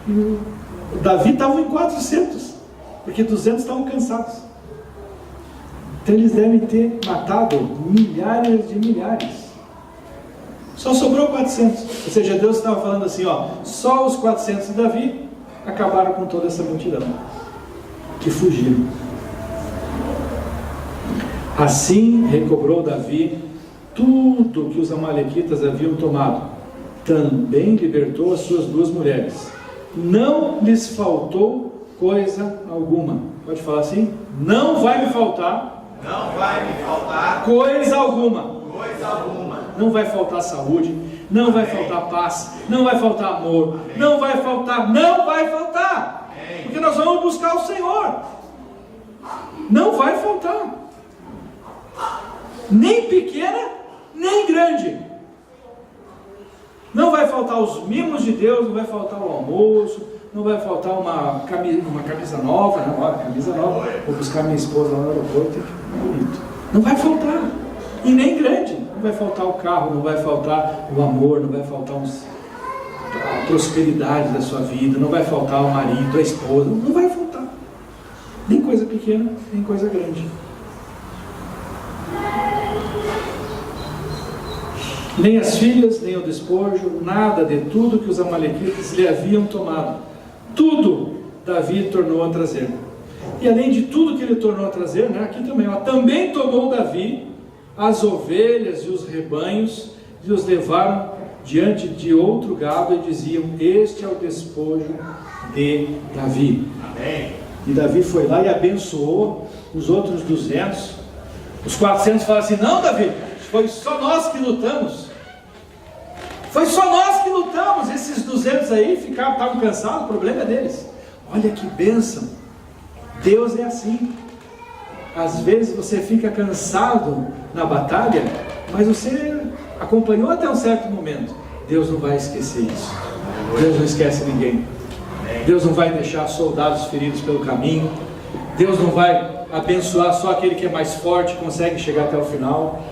O Davi estava em 400, porque 200 estavam cansados. Então eles devem ter matado milhares de milhares. Só sobrou 400. Ou seja, Deus estava falando assim, só os 400 de Davi acabaram com toda essa multidão que fugiram. Assim recobrou Davi tudo que os amalequitas haviam tomado. Também libertou as suas 2 mulheres. Não lhes faltou coisa alguma. Pode falar assim? Não vai me faltar. Não vai me faltar coisa alguma. Coisa alguma. Não vai faltar saúde. Não vai faltar paz, não vai faltar amor, não vai faltar, porque nós vamos buscar o Senhor, não vai faltar, nem pequena, nem grande, não vai faltar os mimos de Deus, não vai faltar o almoço, não vai faltar uma camisa nova, vou buscar minha esposa lá no aeroporto, bonito, não vai faltar, e nem grande. Não vai faltar o carro, não vai faltar o amor, não vai faltar a prosperidade da sua vida, não vai faltar o marido, a esposa, não vai faltar. Nem coisa pequena, nem coisa grande. Nem as filhas, nem o despojo, nada de tudo que os amalequitas lhe haviam tomado. Tudo Davi tornou a trazer. E além de tudo que ele tornou a trazer, né, aqui também, ó, também tomou Davi as ovelhas e os rebanhos e os levaram diante de outro gado e diziam: este é o despojo de Davi. Amém. E Davi foi lá e abençoou os outros 200. Os 400 falaram assim: não, Davi, foi só nós que lutamos. Foi só nós que lutamos. Esses 200 aí estavam cansados, o problema é deles. Olha que bênção. Deus é assim. Às vezes você fica cansado na batalha, mas você acompanhou até um certo momento. Deus não vai esquecer isso. Deus não esquece ninguém. Deus não vai deixar soldados feridos pelo caminho. Deus não vai abençoar só aquele que é mais forte, consegue chegar até o final.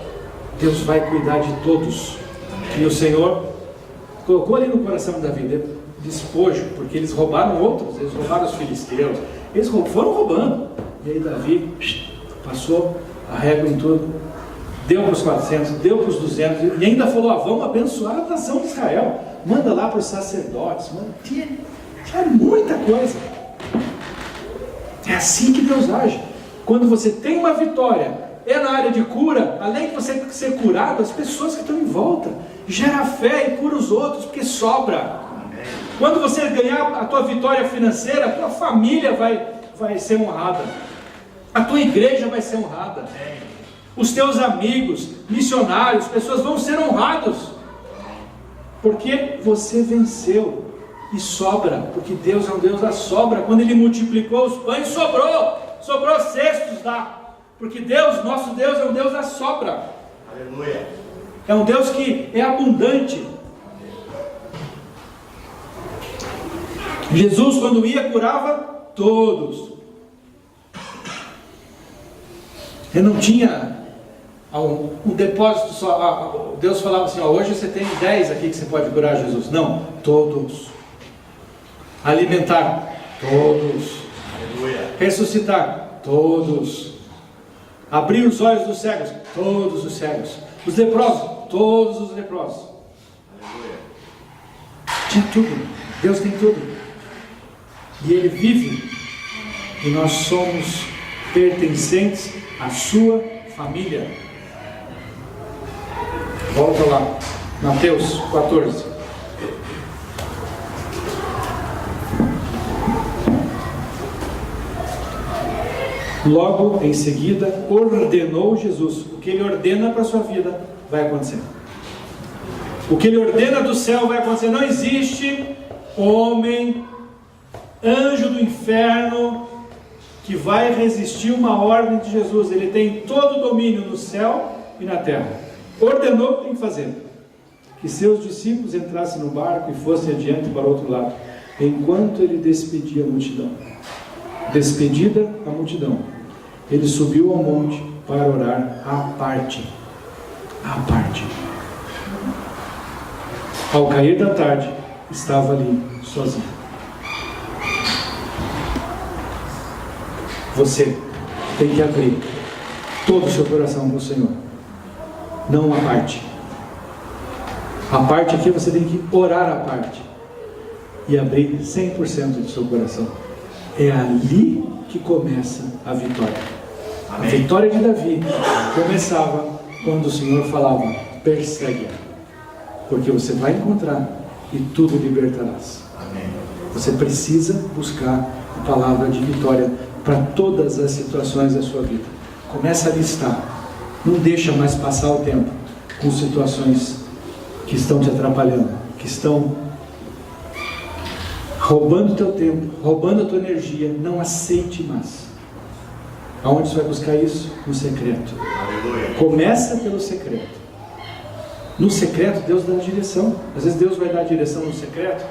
Deus vai cuidar de todos. E o Senhor colocou ali no coração de Davi despojo, porque eles roubaram outros, eles roubaram os filisteus, eles foram roubando. E aí Davi passou a régua em tudo, deu para os 400, deu para os 200, e ainda falou: vamos abençoar a nação de Israel, manda lá para os sacerdotes, tinha muita coisa. É assim que Deus age. Quando você tem uma vitória, na área de cura, além de você ser curado, as pessoas que estão em volta, gera fé e cura os outros, porque sobra. Quando você ganhar a tua vitória financeira, a tua família vai ser honrada, a tua igreja vai ser honrada, os teus amigos, missionários, pessoas vão ser honrados, porque você venceu. E sobra, porque Deus é um Deus da sobra. Quando Ele multiplicou os pães, sobrou cestos lá, porque Deus, nosso Deus, é um Deus da sobra. Aleluia. É um Deus que é abundante. Jesus, quando ia, curava todos. Ele não tinha um depósito só. Deus falava assim: hoje você tem 10 aqui que você pode curar, Jesus. Não, todos. Alimentar todos. Aleluia. Ressuscitar todos. Abrir os olhos dos cegos, todos os cegos. Os leprosos, todos os leprosos. Aleluia. Tinha tudo. Deus tem tudo. E Ele vive. E nós somos pertencentes à sua família. Volta lá, Mateus 14. Logo em seguida, ordenou Jesus. O que Ele ordena para a sua vida vai acontecer. O que Ele ordena do céu vai acontecer. Não existe homem, anjo do inferno, que vai resistir uma ordem de Jesus. Ele tem todo o domínio no céu e na terra. Ordenou o que tem que fazer: que seus discípulos entrassem no barco e fossem adiante para o outro lado, enquanto Ele despedia a multidão. Despedida a multidão, Ele subiu ao monte para orar à parte. À parte. Ao cair da tarde, estava ali sozinho. Você tem que abrir todo o seu coração para o Senhor, não a parte. A parte aqui você tem que orar a parte e abrir 100% do seu coração. É ali que começa a vitória. Amém. A vitória de Davi começava quando o Senhor falava: persegue, porque você vai encontrar e tudo libertarás. Amém. Você precisa buscar a palavra de vitória para todas as situações da sua vida. Começa a listar. Não deixa mais passar o tempo com situações que estão te atrapalhando, que estão roubando o teu tempo, roubando a tua energia. Não aceite mais. Aonde você vai buscar isso? No secreto. Aleluia. Começa pelo secreto. No secreto Deus dá a direção. Às vezes Deus vai dar a direção no secreto.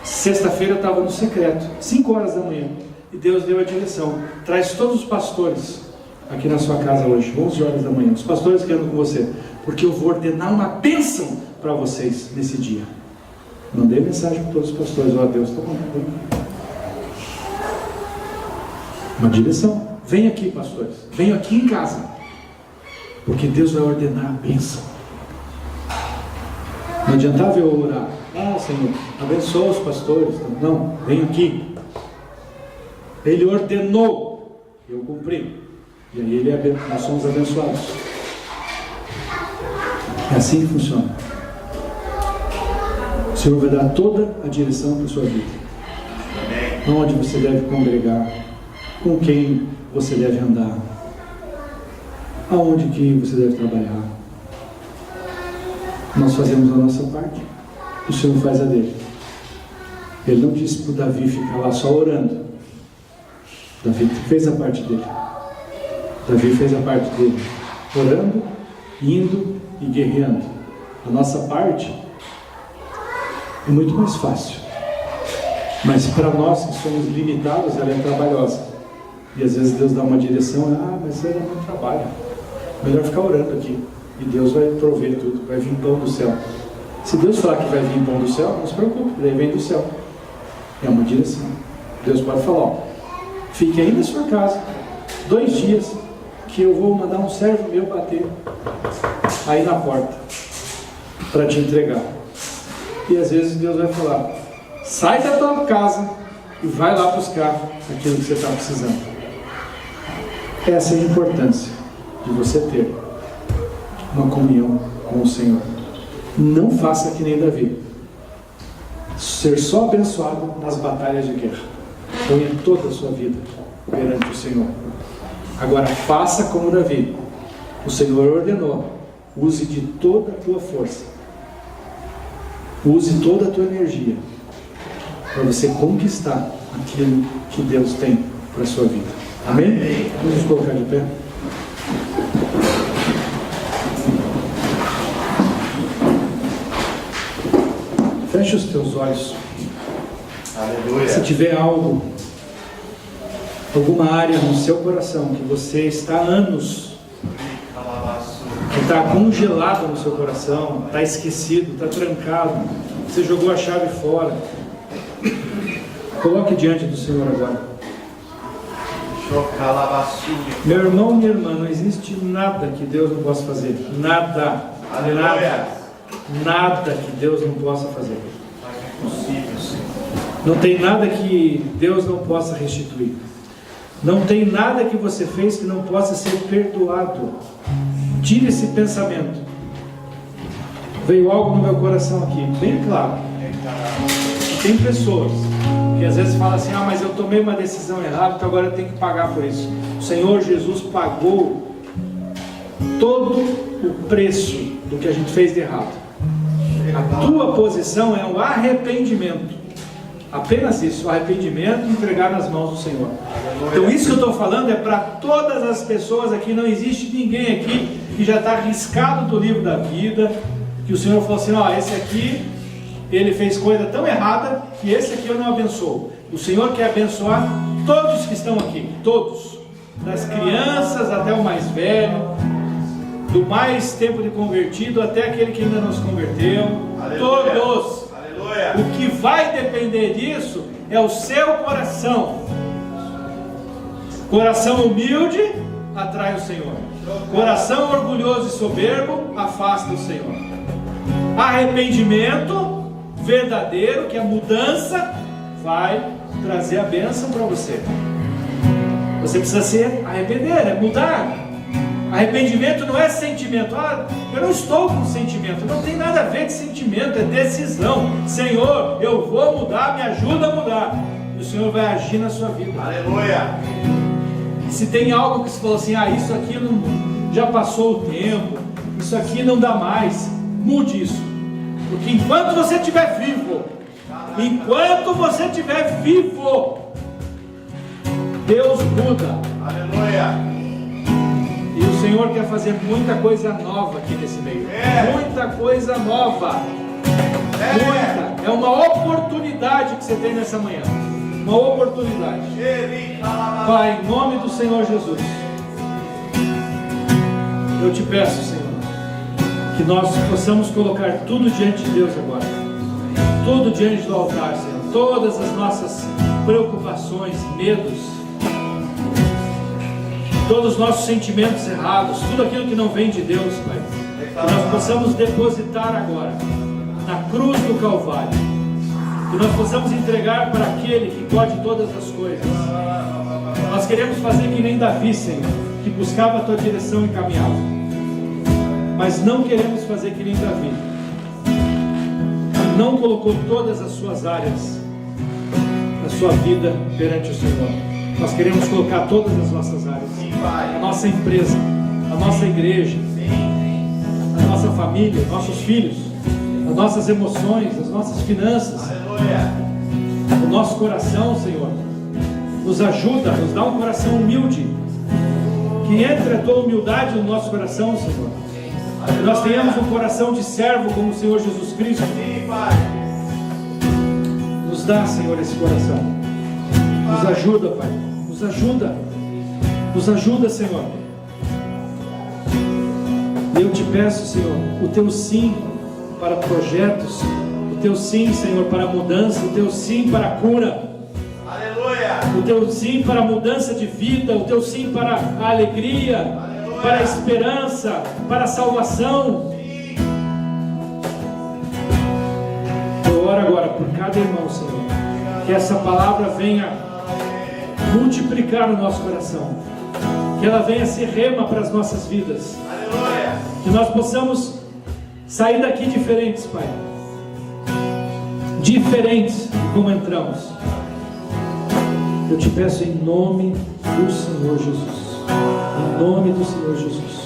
Sexta-feira eu estava no secreto, 5 horas da manhã, e Deus deu a direção: traz todos os pastores aqui na sua casa hoje, 11 horas da manhã, os pastores que andam com você, porque eu vou ordenar uma bênção para vocês nesse dia. Mandei mensagem para todos os pastores: Deus está bom. Uma direção: vem aqui, pastores, venham aqui em casa, porque Deus vai ordenar a bênção. Não adiantava eu orar: Senhor, abençoa os pastores. Não, vem aqui. Ele ordenou, eu cumpri. E aí nós somos abençoados. É assim que funciona. O Senhor vai dar toda a direção para a sua vida. Onde você deve congregar, com quem você deve andar, aonde que você deve trabalhar. Nós fazemos a nossa parte, o Senhor faz a dele. Ele não disse para o Davi ficar lá só orando. Davi fez a parte dele. Davi fez a parte dele, orando, indo e guerreando. A nossa parte é muito mais fácil, mas para nós que somos limitados, ela é trabalhosa. E às vezes Deus dá uma direção, mas ela não trabalha, melhor ficar orando aqui, e Deus vai prover tudo, vai vir pão do céu. Se Deus falar que vai vir pão do céu, não se preocupe, daí vem do céu. É uma direção. Deus pode falar, fique aí na sua casa 2 dias, que eu vou mandar um servo meu bater aí na porta para te entregar. E às vezes Deus vai falar, sai da tua casa e vai lá buscar aquilo que você está precisando. Essa é a importância de você ter uma comunhão com o Senhor. Não faça que nem Davi, ser só abençoado nas batalhas de guerra. Ponha toda a sua vida perante o Senhor. Agora faça como Davi. O Senhor ordenou, use de toda a tua força, use toda a tua energia para você conquistar aquilo que Deus tem para a sua vida. Amém? Vamos nos colocar de pé. Feche os teus olhos. Aleluia. Se tiver algo, alguma área no seu coração que você está há anos, que está congelado no seu coração, está esquecido, está trancado, você jogou a chave fora, coloque diante do Senhor agora. Meu irmão, minha irmã, não existe nada que Deus não possa fazer. Nada. Aleluia. Nada que Deus não possa fazer. Não tem nada que Deus não possa restituir. Não tem nada que você fez que não possa ser perdoado. Tire esse pensamento. Veio algo no meu coração aqui, bem claro. Tem pessoas que às vezes falam assim, mas eu tomei uma decisão errada, então agora eu tenho que pagar por isso. O Senhor Jesus pagou todo o preço do que a gente fez de errado. A tua posição é o arrependimento. Apenas isso, o arrependimento e entregar nas mãos do Senhor. Então isso que eu estou falando é para todas as pessoas aqui. Não existe ninguém aqui que já está riscado do livro da vida, que o Senhor falou assim, esse aqui ele fez coisa tão errada que esse aqui eu não abençoo. O Senhor quer abençoar todos que estão aqui, todos, das crianças até o mais velho, do mais tempo de convertido até aquele que ainda não se converteu. Aleluia. Todos. Aleluia. O que vai depender disso é o seu coração. Coração humilde atrai o Senhor. Coração orgulhoso e soberbo afasta o Senhor. Arrependimento verdadeiro, que é mudança, vai trazer a bênção para você. Você precisa se arrepender, é mudar. Arrependimento não é sentimento. Eu não estou com sentimento. Não tem nada a ver com sentimento, é decisão. Senhor, eu vou mudar, me ajuda a mudar. E o Senhor vai agir na sua vida. Aleluia. E se tem algo que você falou assim, isso aqui não, já passou o tempo, isso aqui não dá mais, mude isso. Porque enquanto você estiver vivo, Deus muda. Aleluia. E o Senhor quer fazer muita coisa nova aqui nesse meio. Muita coisa nova. Muita. É uma oportunidade que você tem nessa manhã. Uma oportunidade. Pai, em nome do Senhor Jesus, eu te peço, Senhor, que nós possamos colocar tudo diante de Deus agora. Tudo diante do altar, Senhor. Todas as nossas preocupações, medos, todos os nossos sentimentos errados, tudo aquilo que não vem de Deus, Pai, que nós possamos depositar agora na cruz do Calvário. que nós possamos entregar para aquele que pode todas as coisas. Nós queremos fazer que nem Davi, Senhor, que buscava a tua direção e caminhava, mas não queremos fazer que nem Davi, que não colocou todas as suas áreas da sua vida perante o Senhor. Nós queremos colocar todas as nossas áreas, a nossa empresa, a nossa igreja, a nossa família, nossos filhos, as nossas emoções, as nossas finanças, o nosso coração, Senhor. Nos ajuda, nos dá um coração humilde, que entre a tua humildade no nosso coração, Senhor, que nós tenhamos um coração de servo como o Senhor Jesus Cristo. Nos dá, Senhor, esse coração. Nos ajuda, Pai. Nos ajuda. Nos ajuda, Senhor. E eu te peço, Senhor, o teu sim para projetos, o teu sim, Senhor, para a mudança, o teu sim para a cura, o teu sim para a mudança de vida, o teu sim para a alegria, para a esperança, para a salvação. Eu oro agora por cada irmão, Senhor, que essa palavra venha multiplicar no nosso coração, que ela venha ser rema para as nossas vidas, que nós possamos sair daqui diferentes, Pai, diferentes de como entramos. Eu te peço em nome do Senhor Jesus, em nome do Senhor Jesus.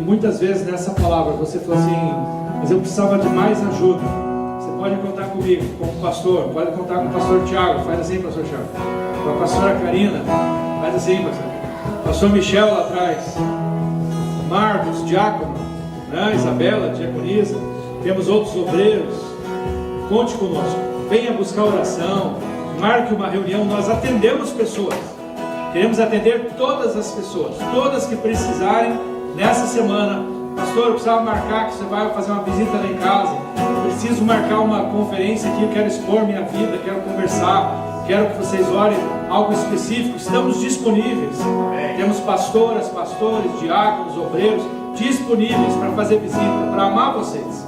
Muitas vezes nessa palavra você falou assim, mas eu precisava de mais ajuda. Você pode contar comigo, como pastor, pode contar com o pastor Tiago, faz assim, pastor Tiago. Com a pastora Karina, faz assim, pastor Michel lá atrás, Marcos, diácono, né? Isabela, diaconisa, temos outros obreiros. Conte conosco, venha buscar oração, marque uma reunião, nós atendemos pessoas, queremos atender todas as pessoas, todas que precisarem. Nessa semana, pastor, eu precisava marcar que você vai fazer uma visita lá em casa, preciso marcar uma conferência aqui, eu quero expor minha vida, quero conversar, quero que vocês orem algo específico, estamos disponíveis. Temos pastoras, pastores, diáconos, obreiros disponíveis para fazer visita, para amar vocês.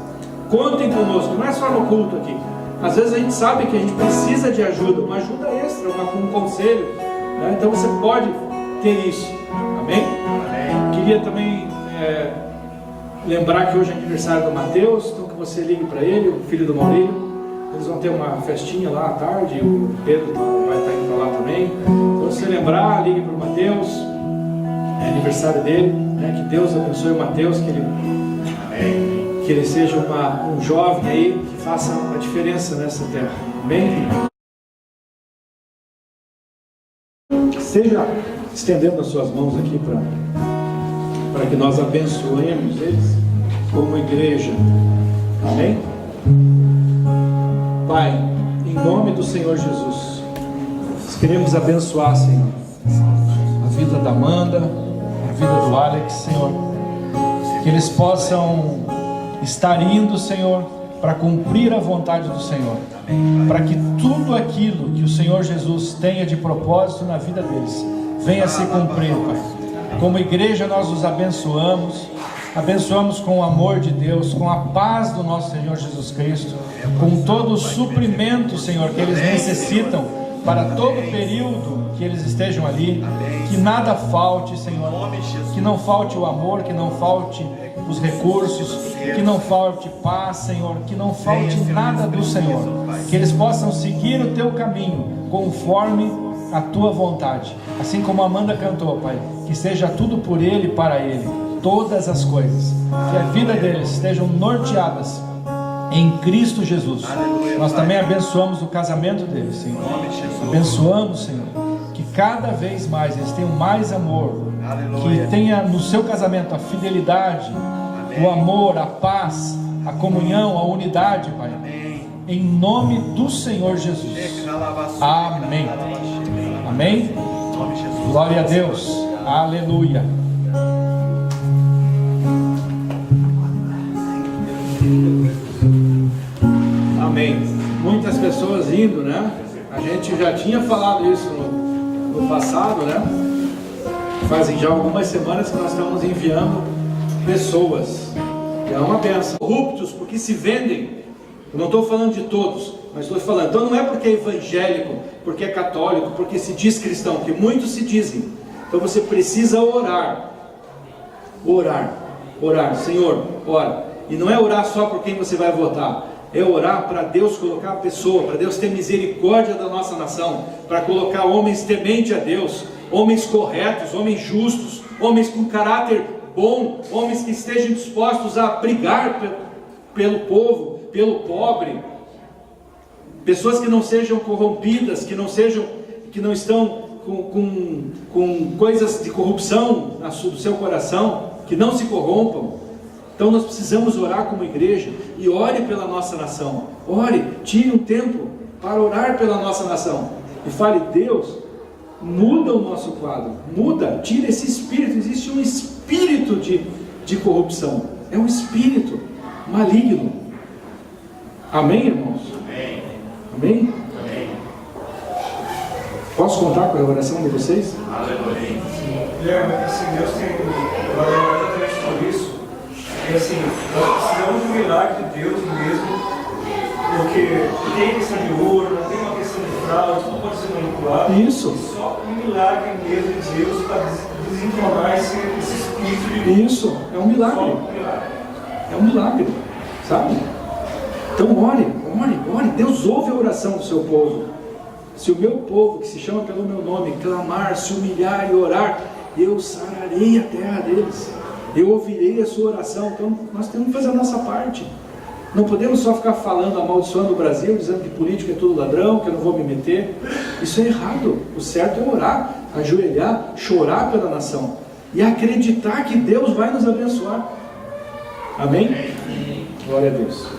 Contem conosco, não é só no culto aqui. Às vezes a gente sabe que a gente precisa de ajuda, uma ajuda extra, um conselho, né? Então você pode ter isso. Amém? Queria também lembrar que hoje é aniversário do Mateus, então que você ligue para ele, o filho do Maurílio. Eles vão ter uma festinha lá à tarde, o Pedro vai estar indo para lá também. Então, se você lembrar, ligue para o Mateus, é aniversário dele, né? Que Deus abençoe o Mateus, que ele seja um jovem aí que faça uma diferença nessa terra. Amém? Seja estendendo as suas mãos aqui para que nós abençoemos eles como igreja. Amém? Pai, em nome do Senhor Jesus, nós queremos abençoar, Senhor, a vida da Amanda, a vida do Alex, Senhor, que eles possam estar indo, Senhor, para cumprir a vontade do Senhor, para que tudo aquilo que o Senhor Jesus tenha de propósito na vida deles venha a se cumprir, Pai. Como igreja nós os abençoamos com o amor de Deus, com a paz do nosso Senhor Jesus Cristo, com todo o suprimento, Senhor, que eles necessitam para todo o período que eles estejam ali. Que nada falte, Senhor, que não falte o amor, que não falte os recursos, que não falte paz, Senhor, que não falte nada do Senhor, que eles possam seguir o Teu caminho conforme a Tua vontade, assim como a Amanda cantou, Pai, que seja tudo por Ele e para Ele, todas as coisas, que a vida deles estejam norteadas em Cristo Jesus. Nós também abençoamos o casamento deles, Senhor. Abençoamos, Senhor, que cada vez mais eles tenham mais amor, que tenha no seu casamento a fidelidade, o amor, a paz, a comunhão, a unidade, Pai. Em nome do Senhor Jesus. Amém. Amém. Glória a Deus. Aleluia. Amém. Muitas pessoas indo, né? A gente já tinha falado isso no passado, né? Fazem já algumas semanas que nós estamos enviando pessoas. E é uma bênção. Corruptos, porque se vendem. Eu não estou falando de todos, mas estou falando. Então não é porque é evangélico, porque é católico, porque se diz cristão, que muitos se dizem. Então você precisa orar. Orar. Senhor, ora. E não é orar só por quem você vai votar. É orar para Deus colocar a pessoa, para Deus ter misericórdia da nossa nação, para colocar homens tementes a Deus, homens corretos, homens justos, homens com caráter bom, homens que estejam dispostos a brigar pelo povo, pelo pobre, pessoas que não sejam corrompidas, que não estão com coisas de corrupção do seu coração, que não se corrompam. Então nós precisamos orar como igreja, e ore pela nossa nação. Ore, tire um tempo para orar pela nossa nação, e fale: Deus, muda o nosso quadro, tira esse espírito. Existe um espírito de corrupção, é um espírito maligno. Amém, irmãos? Amém? Posso contar com a oração de vocês? Aleluia. Assim, Deus tem exatamente por isso. E assim, nós precisamos de um milagre de Deus mesmo, porque tem questão de ouro, não tem uma questão de fraude, tudo pode ser manipulado. Isso. Só um milagre mesmo de Deus para desentornar esse espírito de Isso, é um milagre. Só um milagre. É um milagre, sabe? Então ore. Deus ouve a oração do seu povo. Se o meu povo, que se chama pelo meu nome, clamar, se humilhar e orar, eu sararei a terra deles. Eu ouvirei a sua oração. Então nós temos que fazer a nossa parte. Não podemos só ficar falando, amaldiçoando o Brasil, dizendo que político é tudo ladrão, que eu não vou me meter. Isso é errado. O certo é orar, ajoelhar, chorar pela nação e acreditar que Deus vai nos abençoar. Amém? Glória a Deus.